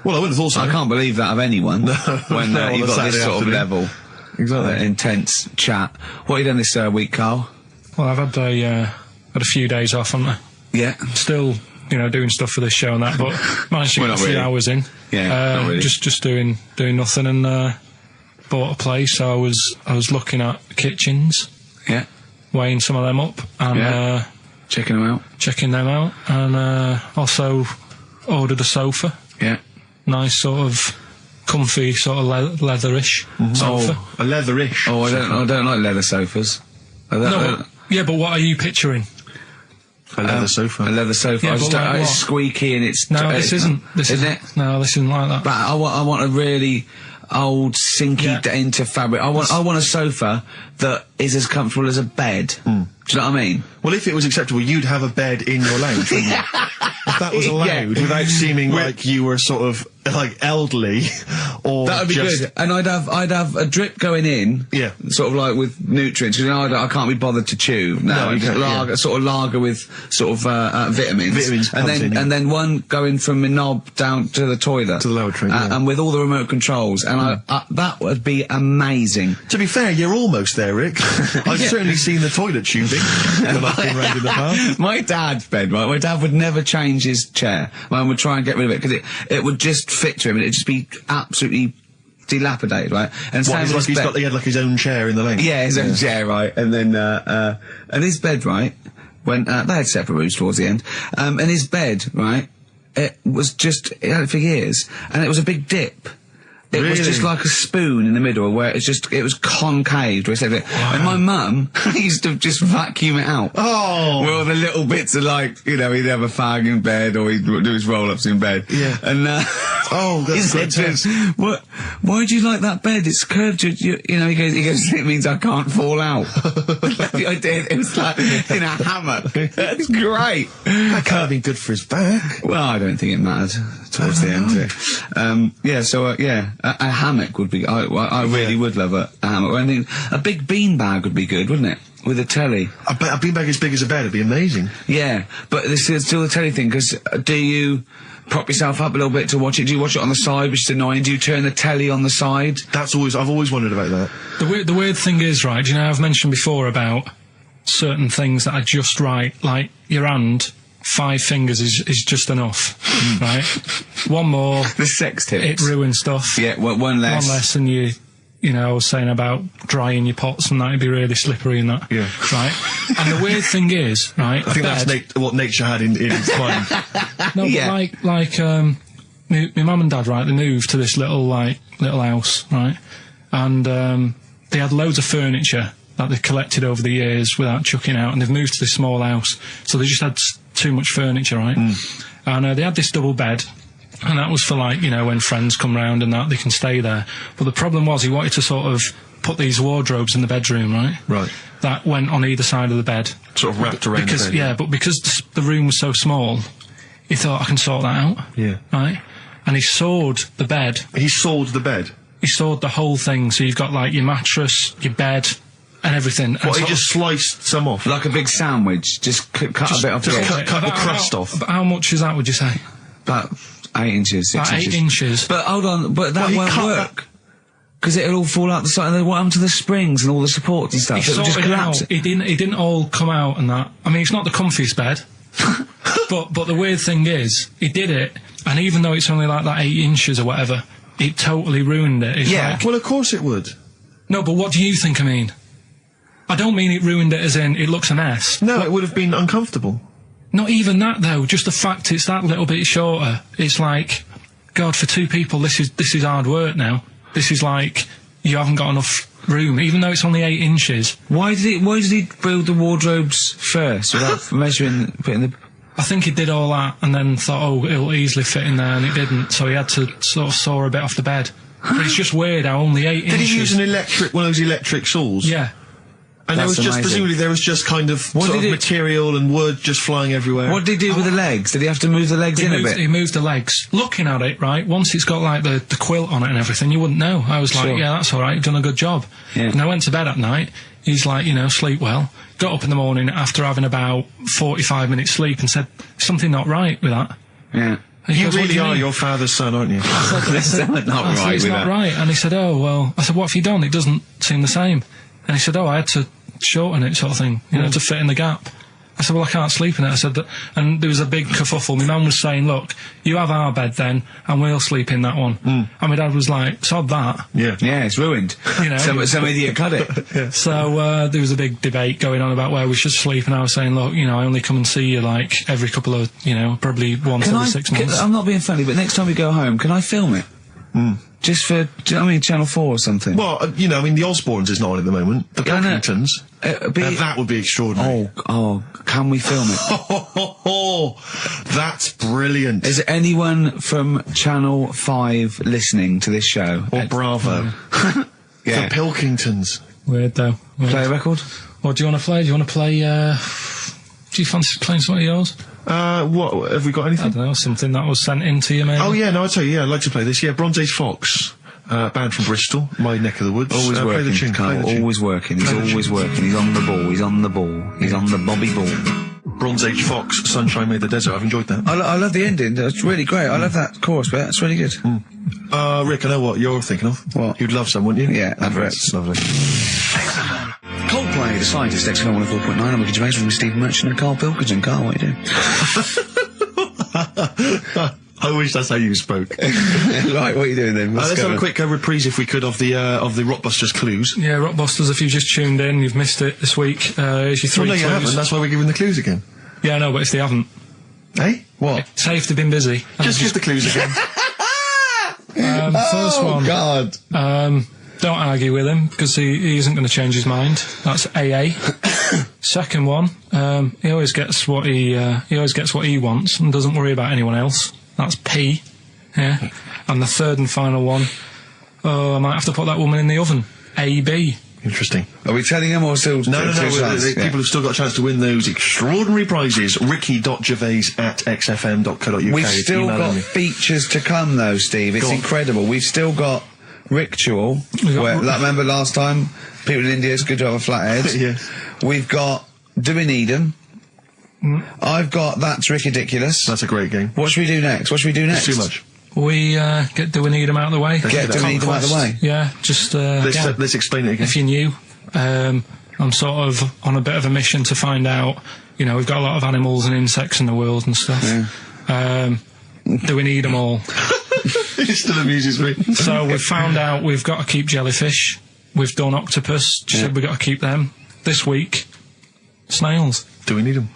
Well, I would have thought so. I can't believe that of anyone when No, on you've a got this Saturday sort of afternoon. level, Exactly. intense chat. What have you done this week, Carl? Well, I've had a few days off, haven't I? Yeah. Still, doing stuff for this show and that, but managed to Well, get not a few really. hours in. Yeah, not really. Just doing nothing, and bought a place. So I was looking at kitchens, Yeah. weighing some of them up, and Yeah. Checking him out. checking them out, and also ordered a sofa. Yeah. Nice sort of comfy, sort of leatherish sofa. Oh, a leatherish. Oh, I don't like leather sofas. No, but what are you picturing? A leather sofa. A leather sofa. Yeah, I just but don't, like it's what? squeaky and it's. No, this isn't. This isn't it? No, this isn't like that. But I want a really. old sinky into fabric. I want a sofa that is as comfortable as a bed. Do you know what I mean? Well, if it was acceptable, you'd have a bed in your lounge, wouldn't you? If that was allowed, without seeming like you were sort of like elderly, or that would be just... good. And I'd have a drip going in, sort of like with nutrients. You know, I can't be bothered to chew. No, sort of lager with sort of vitamins, and then one going from my knob down to the toilet, to the lavatory, and with all the remote controls. And that would be amazing. To be fair, you're almost there, Rick. I've certainly seen the toilet tubing when I've been round in the past. My dad's bed, right? My dad would never change his chair. Mum would try and get rid of it because it would just fit to him and it'd just be absolutely dilapidated, right? And he had like his own chair in the lane. Yeah, his own chair, right? And then and his bed, right? When they had separate rooms towards the end, and his bed, right? It had it for years, and it was a big dip. It was just like a spoon in the middle where it was concave. And my mum used to just vacuum it out. Oh! With all the little bits of like, you know, he'd have a fag in bed or he'd do his roll-ups in bed. Yeah. And, oh, that's fantastic. Why do you like that bed? It's curved, you know, he goes, it means I can't fall out. I did. It was like in a hammock. It's great. That can't be good for his back. Well, I don't think it mattered towards the end. A hammock would be. I really would love a hammock. I think a big beanbag would be good, wouldn't it? With a telly. A beanbag as big as a bed would be amazing. Yeah, but this is still the telly thing. Because do you prop yourself up a little bit to watch it? Do you watch it on the side, which is annoying? Do you turn the telly on the side? I've always wondered about that. The weird thing is, right? Do you know I've mentioned before about certain things that are just right, like your hand. 5 fingers is just enough, right? One more. The sex tips. It ruins stuff. Yeah, one less. One less, and you know, I was saying about drying your pots and that'd be really slippery and that. Yeah. Right? And the weird thing is, right? I think that's what nature had in its mind. No, but like, my mum and dad, right, they moved to this little house, right? And, they had loads of furniture that they've collected over the years without chucking out, and they've moved to this small house. So they just had too much furniture, right? And they had this double bed, and that was for, like, you know, when friends come round and that, they can stay there. But the problem was he wanted to sort of put these wardrobes in the bedroom, right? Right. That went on either side of the bed. Sort of wrapped around the bed. Yeah, but because the room was so small, he thought, I can sort that out. Yeah. Right? And he sawed the bed. He sawed the bed? He sawed the whole thing, so you've got, like, your mattress, your bed, and everything. What, he just sliced some off? Like a big sandwich, just cut a bit off. Just cut the crust off. But how much is that, would you say? About 8 inches, 6 inches. 8 inches. But hold on, but that won't work. Because it'll all fall out the side, and then what happened to the springs and all the supports and stuff? He sorted it out. It didn't all come out and that. I mean, it's not the comfiest bed. but the weird thing is, he did it, and even though it's only like that 8 inches or whatever, it totally ruined it. It's like, well, of course it would. No, but what do you think I mean? I don't mean it ruined it as in it looks a mess. No, it would have been uncomfortable. Not even that, though. Just the fact it's that little bit shorter. It's like, God, for 2 people, this is hard work now. This is like, you haven't got enough room, even though it's only 8 inches. Why did he build the wardrobes first without measuring, putting the... I think he did all that and then thought, oh, it'll easily fit in there, and it didn't, so he had to sort of saw a bit off the bed. But it's just weird how only 8 inches... Did he use one of those electric saws? Yeah. And there was just, presumably, there was just kind of sort of material and wood just flying everywhere. What did he do with the legs? Did he have to move the legs in a bit? He moved the legs. Looking at it, right, once it's got, like, the quilt on it and everything, you wouldn't know. I was like, yeah, that's all right, you've done a good job. Yeah. And I went to bed at night, he's like, you know, sleep well. Got up in the morning after having about 45 minutes sleep and said, something not right with that. Yeah. You really are your father's son, aren't you? I said, it's not right. And he said, oh, well, I said, what have you done? It doesn't seem the same. And he said, oh, I had to shorten it, sort of thing, you know, to fit in the gap. I said, well, I can't sleep in it. I said that, and there was a big kerfuffle. My mum was saying, look, you have our bed then, and we'll sleep in that one. And my dad was like, sod that. Yeah, it's ruined. You know, some idiot cut it. So there was a big debate going on about where we should sleep, and I was saying, look, you know, I only come and see you like every couple of, you know, probably once every 6 months. I'm not being funny, but next time we go home, can I film it? Just for, do you know what I mean, Channel 4 or something? Well, you know, I mean, the Osbournes is not on at the moment. The Yeah, I know. Pilkingtons. That would be extraordinary. Oh, can we film it? That's brilliant. Is there anyone from Channel 5 listening to this show? Or Bravo. Yeah. The Pilkingtons. Weird though. Weird. Play a record? What do you want to play? Do you want to play, do you fancy playing some of yours? What, have we got I anything? don't know, something that was sent in to you, maybe? Oh, yeah, no, I'll tell you, yeah, I'd like to play this. Yeah, Bronze Age Fox. Band from Bristol, my neck of the woods. Always Play the working, tune, play Carl, the tune. always working. He's Play the always tune. working. He's on the ball. He's on the ball. He's on the Bobby ball. Bronze Age Fox, Sunshine Made the Desert. I've enjoyed that. I love the ending. That's really great. I love that chorus bit. That's really good. Rick, I know what you're thinking of. What? You'd love some, wouldn't you? Yeah, that's lovely. Coldplay, The Scientist, XFM 104.9. I'm Ricky Gervais with Steve Merchant and Karl Pilkington. Carl, what are you doing? I wish that's how you spoke. Right, what are you doing then? Let's have a quick reprise, if we could, of the Rockbusters clues. Yeah, Rockbusters, if you've just tuned in, you've missed it this week. Here's your three Well, no, you clues. haven't. That's why we're giving the clues again. Yeah, I know, but if they haven't. Eh? What? Say if they've been busy. Just give the clues again. First one. God. Don't argue with him, because he isn't going to change his mind. That's AA. Second one, he always gets what he wants and doesn't worry about anyone else. That's P. Yeah. And the third and final one, I might have to put that woman in the oven. AB. Interesting. Are we telling him or still? No. Yeah. People have still got a chance to win those extraordinary prizes. ricky.gervais@xfm.co.uk. We've still Email got me. features to come though, Steve. It's Go on. incredible. We've still got Ritual. Remember last time? People in India, it's good to have a flathead. Yes. We've got Do We Need 'Em? I've got That's Ridiculous. That's a great game. What should we do next? It's too much. Do we need them out of the way? Do We Need 'Em out of the way? Yeah, just, yeah. Let's explain it again. If you're new, I'm sort of on a bit of a mission to find out, you know, we've got a lot of animals and insects in the world and stuff. Yeah. Do we need them all? It still amuses me. So we've found out we've got to keep jellyfish. We've done octopus. She said we've got to keep them. This week, snails. Do we need them?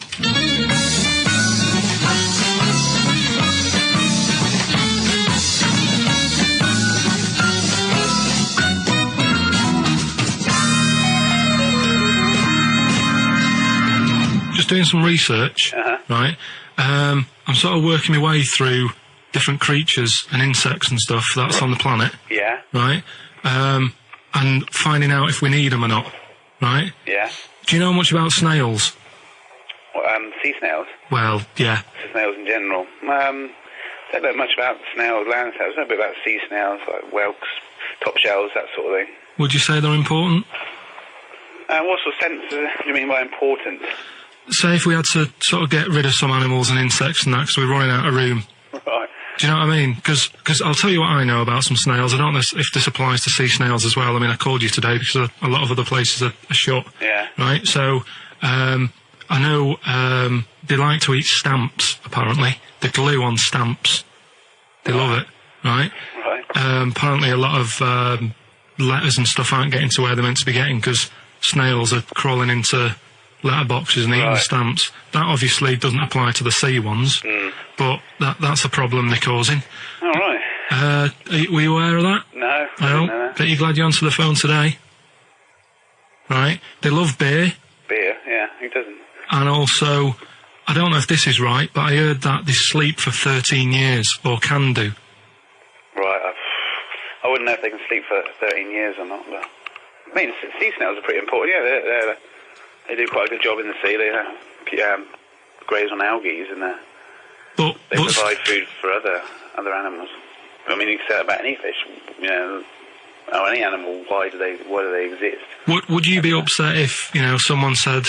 Just doing some research, right? I'm sort of working my way through different creatures and insects and stuff that's on the planet, Yeah, right? And finding out if we need them or not, right? yeah. Do you know much about snails? Well, sea snails. Well, yeah. Snails in general. Don't know much about snails, land snails. I know a bit about sea snails, like whelks, top shells, that sort of thing. Would you say they're important? What sort of sense do you mean by important? Say if we had to sort of get rid of some animals and insects and that because we're running out of room. Right. Do you know what I mean? Because I'll tell you what I know about some snails. I don't know if this applies to sea snails as well. I mean, I called you today because a lot of other places are shut. Yeah. Right? So, I know they like to eat stamps, apparently. The glue on stamps. They love it, right? Right. Apparently a lot of letters and stuff aren't getting to where they're meant to be getting because snails are crawling into letterboxes and eating the stamps. That obviously doesn't apply to the sea ones, but that's a problem they're causing. All right. Were you aware of that? No, I didn't know No? that. Bet you're glad you answered the phone today. Right? They love beer, Beer, yeah, who doesn't? and also, I don't know if this is right, but I heard that they sleep for 13 years, or can do. Right, I wouldn't know if they can sleep for 13 years or not, but... I mean, sea snails are pretty important, yeah, they do quite a good job in the sea, they graze on algae and But they provide food for other animals. I mean, you can say that about any fish, you know, or any animal, why do they exist? would you be upset if, you know, someone said,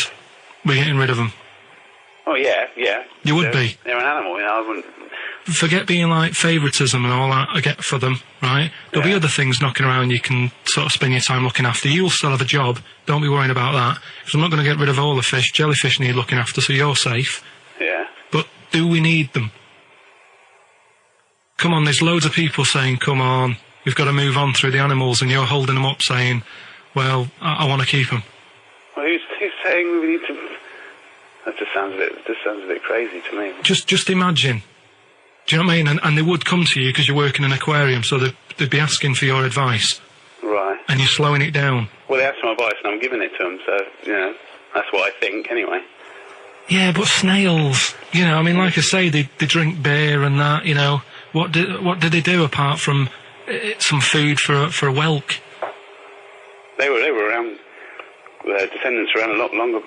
we're getting rid of them? Oh, yeah. You would be? They're an animal, you know, I wouldn't... Forget being like favouritism and all that I get for them, right? There'll be other things knocking around you can sort of spend your time looking after. You'll still have a job, don't be worrying about that. Because I'm not going to get rid of all the fish. Jellyfish need looking after, so you're safe. Yeah. But do we need them? Come on, there's loads of people saying, come on, we've got to move on through the animals, and you're holding them up saying, well, I want to keep them. Well, who's saying we need to... That just sounds a bit crazy to me. Just imagine. Do you know what I mean? And they would come to you because you're working in an aquarium, so they'd be asking for your advice, Right. and you're slowing it down. Well, they asked for my advice and I'm giving it to them, so, you know, that's what I think, anyway. Yeah, but snails, you know, I mean, like I say, they drink beer and that, you know. What do they do apart from some food for a whelk? They were around, descendants around a lot longer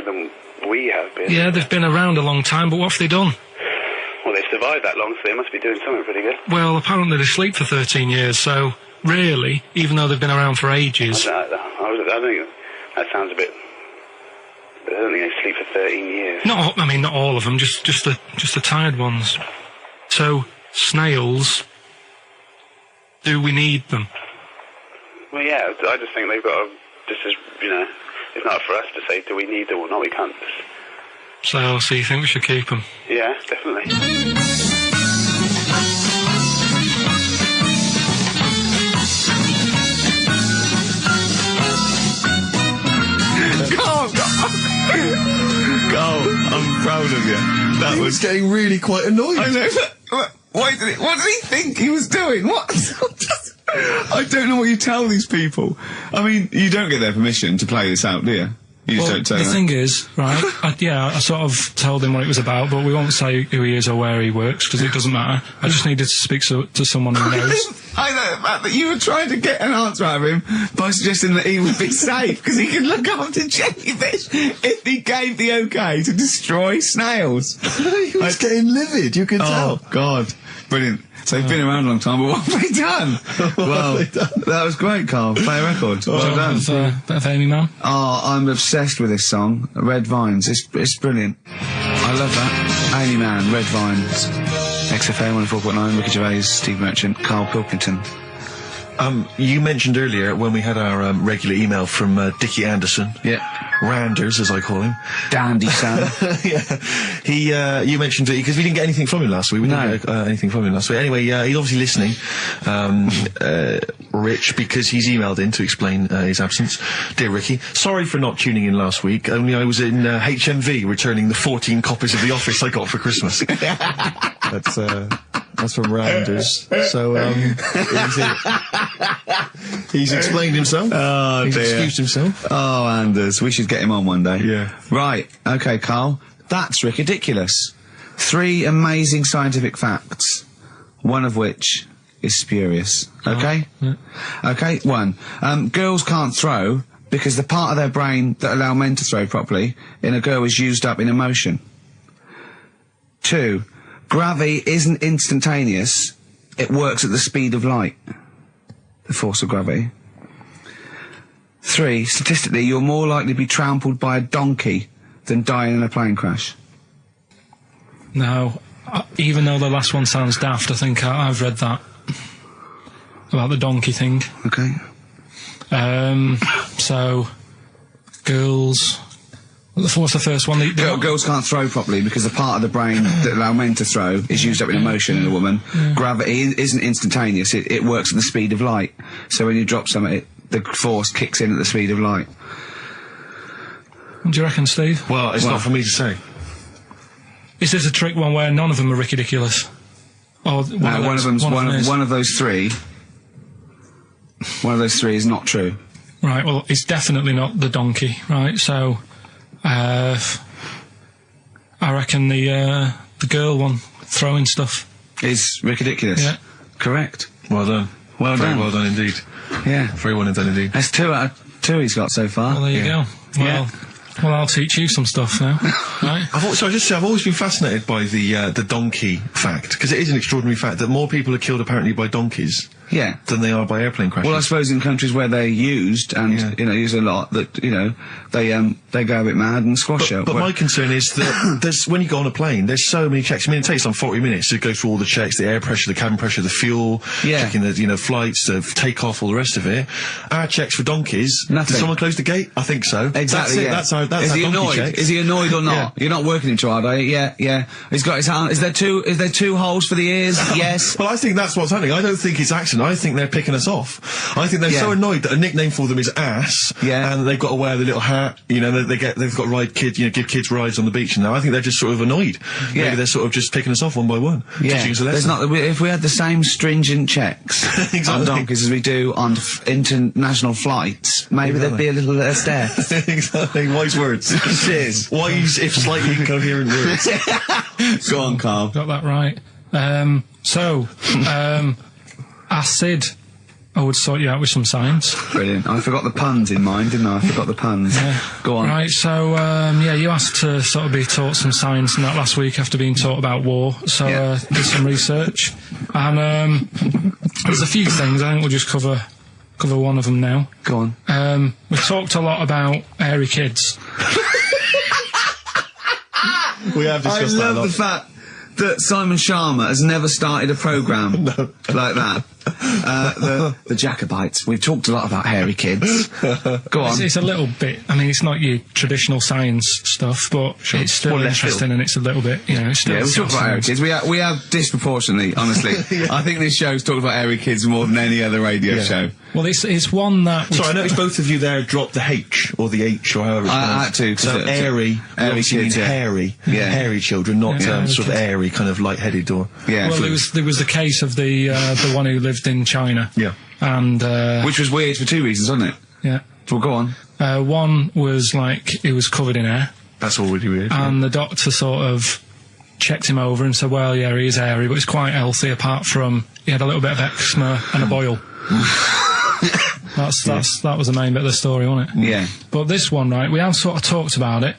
than we have been. Yeah, they've been around a long time, but what have they done? Well, they've survived that long, so they must be doing something pretty good. Well, apparently they sleep for 13 years, so really, even though they've been around for ages... I don't think that sounds a bit... I don't think they sleep for 13 years. Not all of them, just the tired ones. So, snails, do we need them? Well, yeah, I just think they've got to, just as, you know, it's not for us to say, do we need them or not, we can't. So you think we should keep them? Yeah, definitely. Carl, I'm proud of you. That was getting really quite annoyed. I know. What did he think he was doing? What? I don't know what you tell these people. I mean, you don't get their permission to play this out, do you? You just don't tell the them. thing is, right, I sort of told him what it was about, but we won't say who he is or where he works, because it doesn't matter. I just needed to speak to someone who knows. I know the fact that you were trying to get an answer out of him by suggesting that he would be safe, because he could look after jellyfish if he gave the okay to destroy snails. He was getting livid, you could tell. Oh, God. Brilliant. So he's been around a long time, but what have they done? Well, that was great, Carl. Play a record. Well done. Bit of Amy Man. Oh, I'm obsessed with this song, Red Vines. It's brilliant. I love that. Amy Man, Red Vines. XFM 104.9, Ricky Gervais, Steve Merchant, Karl Pilkington. You mentioned earlier when we had our regular email from Dickie Anderson. Yeah. Randers, as I call him. Dandy son. Yeah. You mentioned it because we didn't get anything from him last week. We didn't get anything from him last week. Anyway, he's obviously listening, Rich, because he's emailed in to explain his absence. Dear Ricky, sorry for not tuning in last week. Only I was in HMV returning the 14 copies of The Office I got for Christmas. That's from Rounders. So, he's explained himself. Oh, he's dear. excused himself. Oh, Anders, we should get him on one day. Yeah. Right, okay, Carl. That's ridiculous. 3 amazing scientific facts, one of which is spurious. Okay? Yeah. Okay, 1. Girls can't throw because the part of their brain that allow men to throw properly in a girl is used up in emotion. 2. Gravity isn't instantaneous. It works at the speed of light. The force of gravity. 3. Statistically, you're more likely to be trampled by a donkey than dying in a plane crash. No, even though the last one sounds daft, I think I've read that. About the donkey thing. Okay. So, girls... What's the first one? Girls can't throw properly because the part of the brain that allow men to throw is used up in emotion in a woman. Yeah. Gravity isn't instantaneous. It works at the speed of light. So when you drop something, the force kicks in at the speed of light. What do you reckon, Steve? Well, it's not for me to say. Is this a trick one where none of them are ridiculous? Or One of those three is not true. Right, well, it's definitely not the donkey, right? So, I reckon the girl one, throwing stuff. Is ridiculous. Yeah. Correct. Well done. Well Very done. well done indeed. Yeah. Very well done indeed. That's 2 out of 2 he's got so far. Well, there you go. Well, well, I'll teach you some stuff now. Right? I've always been fascinated by the donkey fact, because it is an extraordinary fact that more people are killed apparently by donkeys Yeah. than they are by airplane crashes. Well, I suppose in countries where they're used and use a lot, that they go a bit mad and squash it. But my concern is that there's when you go on a plane, there's so many checks. I mean, it takes some 40 minutes to go through all the checks: the air pressure, the cabin pressure, the fuel, checking the flights, the takeoff, all the rest of it. Our checks for donkeys. Nothing. Did someone close the gate? I think so. Exactly. That's our donkey annoyed? checks. Is he annoyed or not? Yeah. You're not working him too hard, are you? Yeah. He's got his hand. Is there two holes for the ears? Yes. Well, I think that's what's happening. I don't think it's accident. Pilkington, I think they're picking us off. I think they're so annoyed that a nickname for them is ass, and they've got to wear the little hat, you know, they've got to ride kids, you know, give kids rides on the beach, and now I think they're just sort of annoyed. Yeah. Maybe they're sort of just picking us off one by one. Yeah, Teaching us a lesson. if we had the same stringent checks on donkeys as we do on international flights, maybe there'd be a little less death. Exactly, wise words. Cheers. Wise, if slightly incoherent words. Go on, Carl. Got that right. Acid, I would sort you out with some science. Brilliant. I forgot the puns in mind, didn't I? I forgot the puns. Go on. Right, so, you asked to sort of be taught some science and that last week after being taught about war, so did some research. And there's a few things, I think we'll just cover one of them now. Go on. We talked a lot about hairy kids. We have discussed that a I love lot. the fact that Simon Sharma has never started a programme like that. The Jacobites. We've talked a lot about hairy kids. Go on. It's a little bit, I mean, it's not your traditional science stuff, but it's still interesting and it's a little bit, you know, it's still... Yeah, we talk about hairy kids. We have disproportionately, honestly. I think this show's talked about hairy kids more than any other radio show. Well, it's one that... Sorry, I noticed both of you there dropped the H, or the H, or however it's I had to. So airy kids, hairy. Hairy children, not sort of airy, kind of light-headed or... Yeah. Well, there was the case of the one who lived in China. Yeah. And... which was weird for two reasons, wasn't it? Yeah. Well, go on. One was, like, he was covered in hair. That's already weird. And the doctor sort of checked him over and said, well, yeah, he is hairy, but he's quite healthy apart from he had a little bit of eczema and a boil. That was the main bit of the story, wasn't it? Yeah. But this one, right, we have sort of talked about it,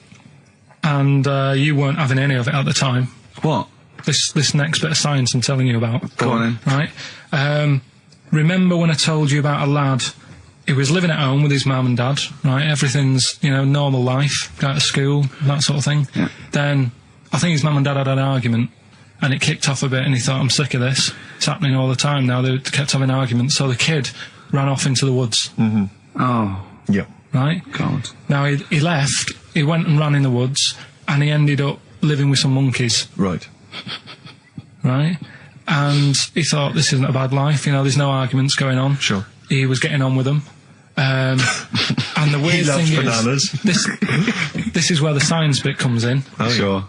and you weren't having any of it at the time. What? This next bit of science I'm telling you about. Go on then. Right? Remember when I told you about a lad who was living at home with his mum and dad, right? Everything's, you know, normal life, go to school, that sort of thing. Yeah. Then, I think his mum and dad had an argument, and it kicked off a bit, and he thought, I'm sick of this. It's happening all the time now. They kept having arguments, so the kid ran off into the woods. Mm-hmm. Oh. Yeah. Right? God. Now, he left, he went and ran in the woods, and he ended up living with some monkeys. Right. Right? And he thought, this isn't a bad life, you know, there's no arguments going on. Sure. He was getting on with them. And the weird He loves thing bananas. is, this is where the science bit comes in. Oh, sure.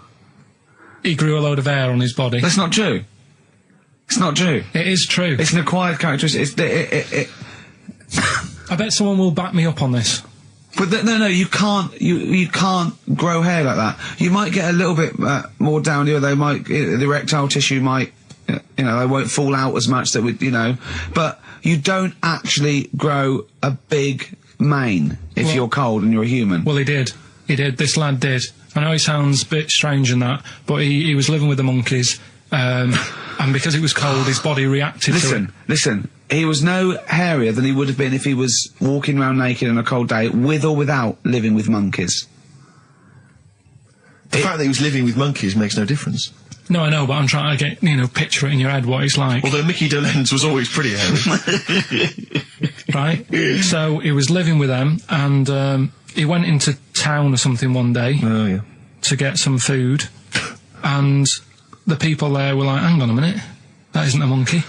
He grew a load of hair on his body. That's not true. It's not true. It is true. It's an acquired characteristic. I bet someone will back me up on this. But no, you can't. You can't grow hair like that. You might get a little bit more down here. They might, the erectile tissue might, you know, they won't fall out as much. That would, you know, but you don't actually grow a big mane if you're cold and you're a human. Well, he did. He did. This lad did. I know he sounds a bit strange in that, but he was living with the monkeys, and because it was cold, his body reacted to it. Listen. He was no hairier than he would have been if he was walking around naked on a cold day, with or without living with monkeys. The fact that he was living with monkeys makes no difference. No, I know, but I'm trying to get, you know, picture it in your head what it's like. Although Mickey Dolenz was always pretty hairy. Right? So he was living with them, and he went into town or something one day to get some food, and the people there were like, hang on a minute, that isn't a monkey.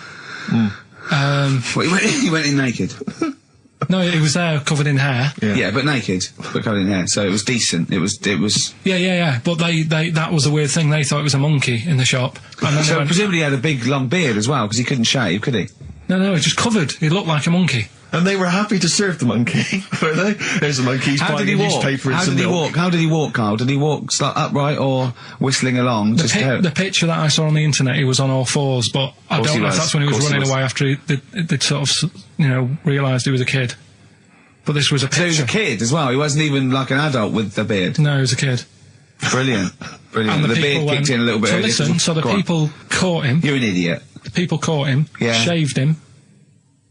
He went in naked. No, he was there covered in hair. Yeah, but naked, but covered in hair. So it was decent. It was. Yeah. But that was a weird thing. They thought it was a monkey in the shop. And then So presumably he had a big long beard as well, because he couldn't shave, could he? No, he was just covered. He looked like a monkey. And they were happy to serve the monkey, were they? There's a monkey, he's buying a newspaper and some milk. How did he walk, Carl? Did he walk upright or whistling along? The picture that I saw on the internet, he was on all fours, but I don't know if that's when he was running away after they'd sort of, you know, realised he was a kid. But this was a picture. So he was a kid as well. He wasn't even like an adult with the beard. No, he was a kid. Brilliant. And the beard kicked in a little bit. So listen, so the people caught him. You're an idiot. The people caught him, shaved him,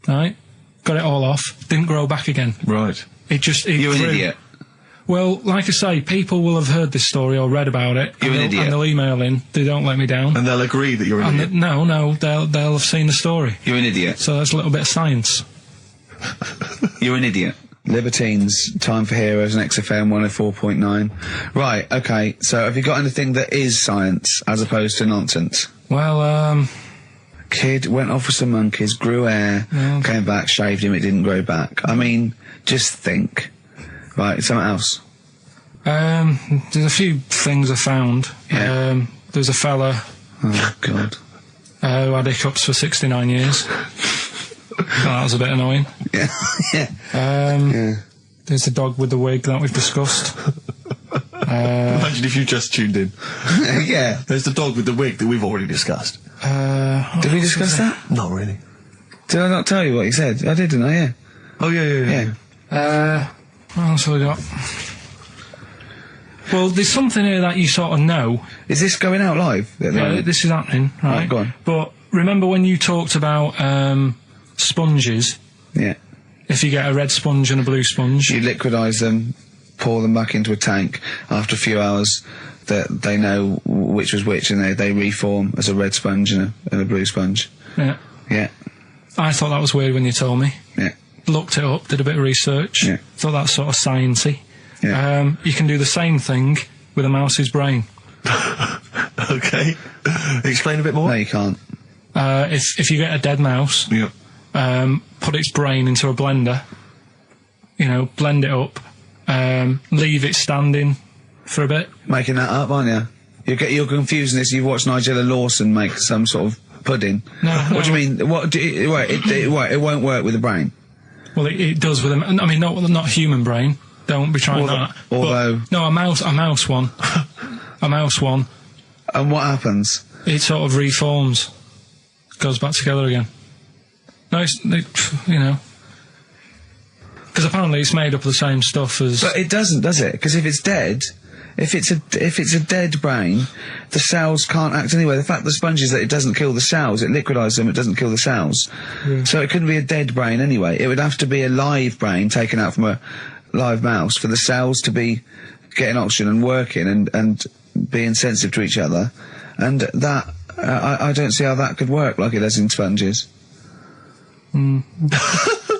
right? Got it all off, didn't grow back again. Right. You're an idiot. Well, like I say, people will have heard this story or read about it. You're an idiot. And they'll email in. They don't let me down. And they'll agree that you're an idiot. No, they'll have seen the story. You're an idiot. So that's a little bit of science. You're an idiot. Libertines, Time for Heroes, and XFM 104.9. Right, okay, so have you got anything that is science as opposed to nonsense? Well, Kid went off with some monkeys, grew hair, came back, shaved him, it didn't grow back. I mean, just think. Right, something else. There's a few things I found. Yeah. There's a fella Oh, God. who had hiccups for 69 years. That was a bit annoying. Yeah. Yeah. Yeah. There's the dog with the wig that we've discussed. Imagine if you just tuned in. Yeah. There's the dog with the wig that we've already discussed. Did we discuss that? Not really. Did I not tell you what he said? I did, didn't I? Yeah. Oh, yeah. What else have we got? Well, there's something here that you sort of know. Is this going out live? Yeah, this is happening, right? Right, go on. But remember when you talked about sponges? Yeah. If you get a red sponge and a blue sponge. You liquidise them, pour them back into a tank. After a few hours, they know which was which, and they reform as a red sponge and a blue sponge. Yeah. Yeah. I thought that was weird when you told me. Yeah. Looked it up, did a bit of research. Yeah. Thought that's sort of sciencey. Yeah. You can do the same thing with a mouse's brain. Okay. Explain a bit more. No, you can't. If you get a dead mouse, Yeah. put its brain into a blender, blend it up, leave it standing for a bit. Making that up, aren't you? You're confusing this. You've watched Nigella Lawson make some sort of pudding. No. What do you mean? It won't work with the brain. Well, it does with I mean, not human brain. Don't be trying that. Although... But, no, a mouse one. A mouse one. And what happens? It sort of reforms. Goes back together again. No, because apparently it's made up of the same stuff as... But it doesn't, does it? Because if it's dead, if it's a dead brain, the cells can't act anyway. The fact the sponge is that it doesn't kill the cells, it liquidises them, it doesn't kill the cells. Yeah. So it couldn't be a dead brain anyway. It would have to be a live brain taken out from a live mouse for the cells to be getting oxygen and working and being sensitive to each other. And that, I don't see how that could work like it does in sponges. I mean,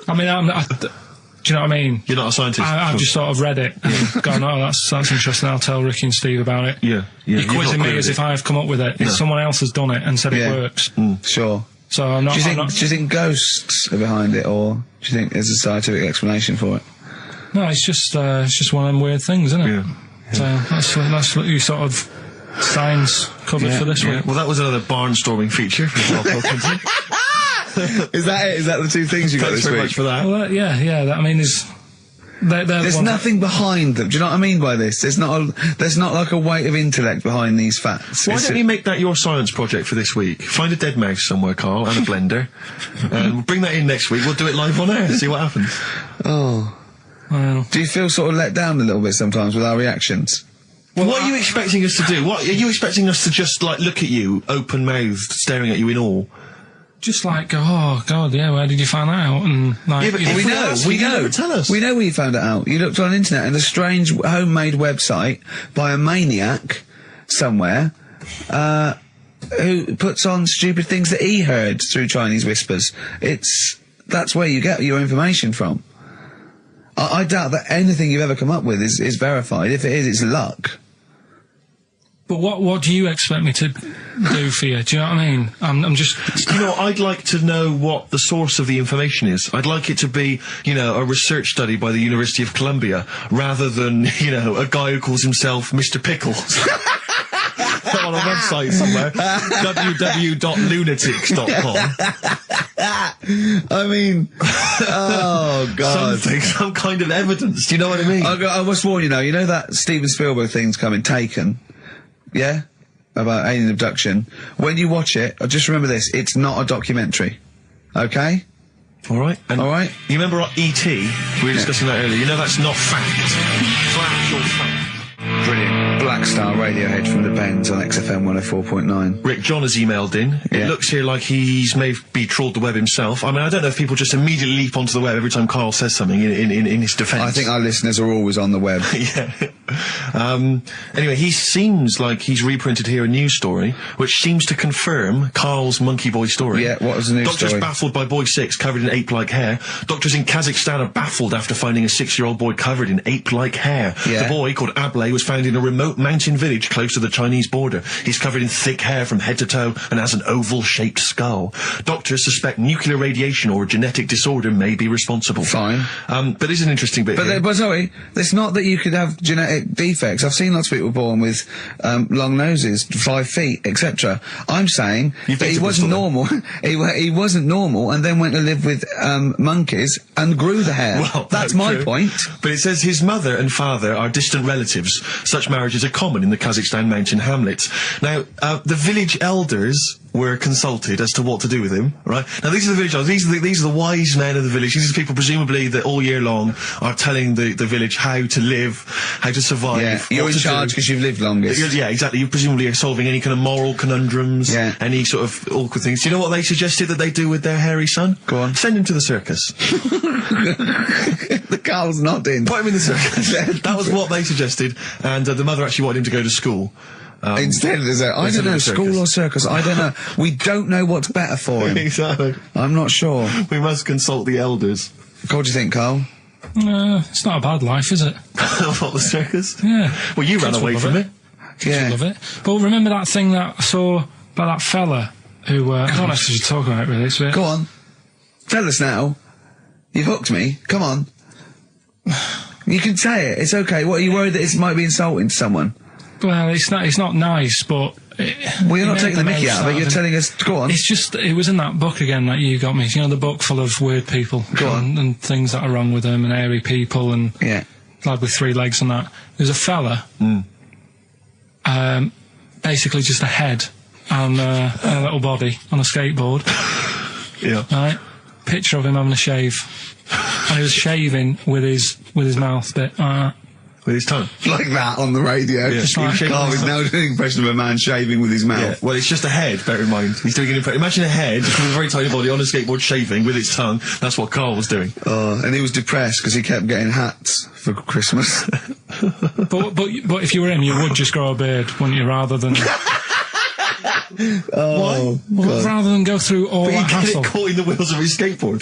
do you know what I mean? You're not a scientist. I've just sort of read it and gone, oh, that's interesting, I'll tell Ricky and Steve about it. Yeah. You're quizzing me as if I've come up with it. If someone else has done it and said it works. Sure. So I'm not... Do you think ghosts are behind it, or do you think there's a scientific explanation for it? No, it's just one of them weird things, isn't it? Yeah. So that's what you sort of science covered for this week. Well, that was another barnstorming feature from Karl Pilkington. Is that it? Is that the two things you got Thanks this very week? much for that. Well, I mean, There's nothing behind them. Do you know what I mean by this? There's not like a weight of intellect behind these facts. Why don't you make that your science project for this week? Find a dead mouse somewhere, Carl, and a blender, and we'll bring that in next week. We'll do it live on air. See what happens. Oh. Well, Do you feel sort of let down a little bit sometimes with our reactions? Well, what are you expecting us to do? What are you expecting us to just like look at you, open mouthed, staring at you in awe? just like go, oh God, yeah, where did you find that out? And like, Yeah, but if we know. Never tell us. We know where you found it out. You looked on the internet and a strange homemade website by a maniac somewhere, who puts on stupid things that he heard through Chinese whispers. That's where you get your information from. I doubt that anything you've ever come up with is verified. If it is, it's luck. But what do you expect me to do for you? Do you know what I mean? I'm just... You know, I'd like to know what the source of the information is. I'd like it to be, you know, a research study by the University of Columbia, rather than, you know, a guy who calls himself Mr. Pickles. On a website somewhere. www.lunatics.com. I mean, oh God. Some kind of evidence, do you know what I mean? I must warn you now, you know that Steven Spielberg thing's coming, Taken? Yeah? About alien abduction. When you watch it, just remember this, it's not a documentary. Okay? Alright. Alright? You remember E.T.? We were discussing that earlier. You know that's not fact. Factual fact. Brilliant. Black Star Radiohead from the Bends on XFM 104.9. Rick, John has emailed in. Yeah. It looks here like he's maybe trawled the web himself. I mean, I don't know if people just immediately leap onto the web every time Karl says something in his defence. I think our listeners are always on the web. Yeah. Anyway, he seems like he's reprinted here a news story, which seems to confirm Karl's monkey boy story. Yeah, what was the news Doctors story? baffled by boy 6 covered in ape-like hair. Doctors in Kazakhstan are baffled after finding a 6-year-old boy covered in ape-like hair. Yeah. The boy, called Ablay, was found in a remote mountain village close to the Chinese border. He's covered in thick hair from head to toe and has an oval-shaped skull. Doctors suspect nuclear radiation or a genetic disorder may be responsible. Fine. But there's an interesting bit here. But sorry, it's not that you could have genetic defects. I've seen lots of people born with long noses, 5 feet, etc. I'm saying that he wasn't normal. he wasn't normal, and then went to live with monkeys and grew the hair. Well, that's no, my true. point. But it says his mother and father are distant relatives. Such marriages are common in the Kazakhstan mountain hamlets. Now, the village elders were consulted as to what to do with him, right? Now, these are the village elders. These are the wise men of the village. These are the people, presumably, that all year long are telling the village how to live, how to survive. Yeah, you're what in to charge do. because you've lived longest. Yeah, exactly. You presumably are solving any kind of moral conundrums, Yeah. any sort of awkward things. Do you know what they suggested that they do with their hairy son? Go on. Send him to the circus. The Carl's nodding. Put him in the circus. That was what they suggested, and the mother actually wanted him to go to school. Instead, there's a, I don't know, school or circus. I don't know. We don't know what's better for him. Exactly. I'm not sure. We must consult the elders. What do you think, Carl? It's not a bad life, is it? What, the circus? Yeah. Well, you ran Kids away will from love it. Yeah. Love it. But remember that thing that I saw about that fella who, I don't know if you should talk about it really, so Go on. Tell us now. You've hooked me. Come on. You can say it. It's okay. What, are you worried that it might be insulting to someone? well, it's not nice, but... Well, you're not taking the mickey out of it. You're telling us... Go on. It's just, it was in that book again that you got me. You know, the book full of weird people. Go on. And things that are wrong with them, and hairy people, and Yeah. lad with 3 legs and that. There's a fella, basically just a head and a little body on a skateboard. Yeah. Right? Picture of him having a shave. And he was shaving with his mouth bit. With his tongue. Like that on the radio. Yeah. Just like- Carl is now doing an impression of a man shaving with his mouth. Yeah. Well, it's just a head, bear in mind. He's doing an impression. Imagine a head with a very tiny body on a skateboard shaving with its tongue. That's what Karl was doing. Oh, and he was depressed because he kept getting hats for Christmas. But if you were him, you would just grow a beard, wouldn't you, rather than... Oh, God. rather than go through all But that he get hassle. it caught in the wheels of his skateboard.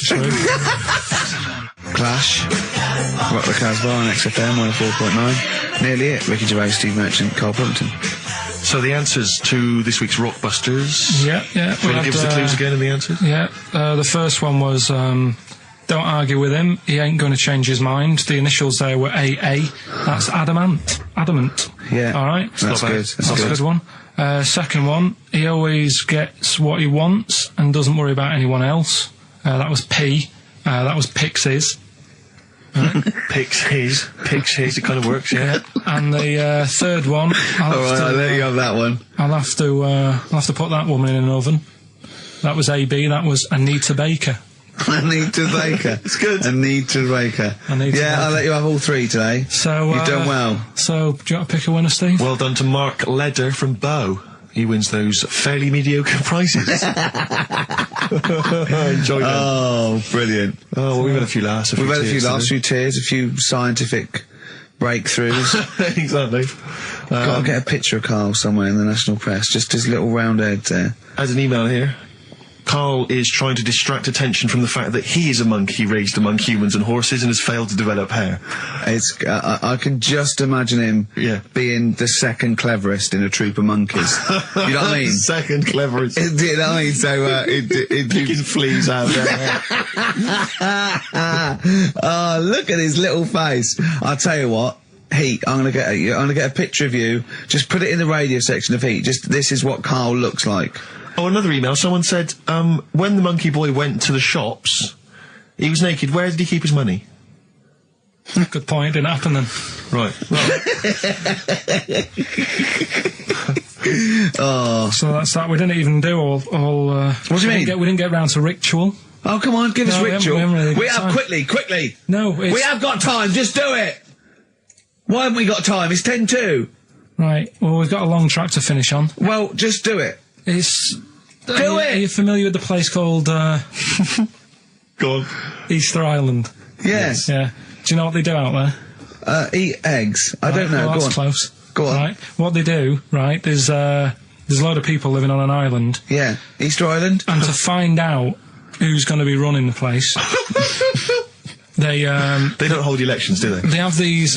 Clash. Rock the Casbah on XFM 104.9. Nearly it. Ricky Gervais, Steve Merchant, Karl Pilkington. So the answers to this week's Rockbusters. Yeah. Do you want to give us the clues again in the answers? Yeah, the first one was, don't argue with him, he ain't going to change his mind. The initials there were AA. That's adamant. Adamant. Yeah. Alright? That's good. That's a good one. Second one, he always gets what he wants and doesn't worry about anyone else. That was P. That was Pixies. Picks his, it kind of works, yeah. And the third one, I'll let you have that one. I'll have to put that woman in an oven. That was AB. That was Anita Baker. Anita Baker. It's good. Anita Baker. Anita Yeah, Baker. I'll let you have all 3 today. So You've done well. So do you want to pick a winner, Steve? Well done to Mark Leder from Bow. He wins those fairly mediocre prizes. Enjoy them. Oh, brilliant. Oh, well, we've had a few laughs. We've had a few laughs, a today. few tears, a few scientific breakthroughs. Exactly. Got to get a picture of Karl somewhere in the national press. Just his little round head there. As an email here, Karl is trying to distract attention from the fact that he is a monkey raised among humans and horses and has failed to develop hair. It's I can just imagine him being the second cleverest in a troop of monkeys. You know what I mean? Second cleverest. You know what I mean? So Picking fleas out there. Oh, look at his little face. I'll tell you what. Heat, I'm gonna get a picture of you. Just put it in the radio section of Heat. Just this is what Karl looks like. Oh, another email. Someone said, when the monkey boy went to the shops, he was naked. Where did he keep his money? Good point. Didn't happen then. Right. Oh. So that's that. We didn't even do all. What do you mean? We didn't get round to ritual. Oh, come on, give us No, we ritual. haven't really got We have time. quickly. No, it's, We have got time. Just do it. Why haven't we got time? It's 10:02. right. Well, we've got a long track to finish on. Well, just do it. It's. Do Are it. you familiar with the place called Go on. Easter Island? Yes. Yeah. Do you know what they do out there? eat eggs? I don't know. Well, Go that's on. close. Go on. Right. What they do, right, there's a load of people living on an island, Yeah. Easter Island? and to find out who's going to be running the place, they don't hold elections, do they? they have these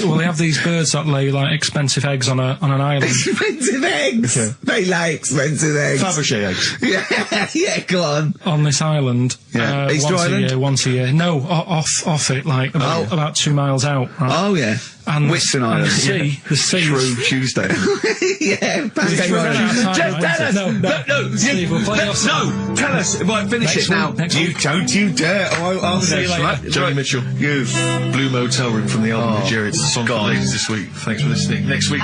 birds that lay like expensive eggs on an island. Expensive eggs! Okay. They lay expensive eggs. Fabergé eggs. Yeah, go on. On this island, Yeah. Easter Island? once a year. No, off it, like about 2 miles out. Right? Oh, yeah. And Whitsun and Island. the sea. Shrove Tuesday. Yeah, Pancake We're running out of Island. time, Just tell right? us. No, Steve, we'll play your song. No, tell us. Right, finish Next it now. week, next You week. don't you dare. I'll See you later. Joni Mitchell. You. Blue Motel Room from the album Nigeria. It's the song for God. ladies this week. Thanks for listening. Next week.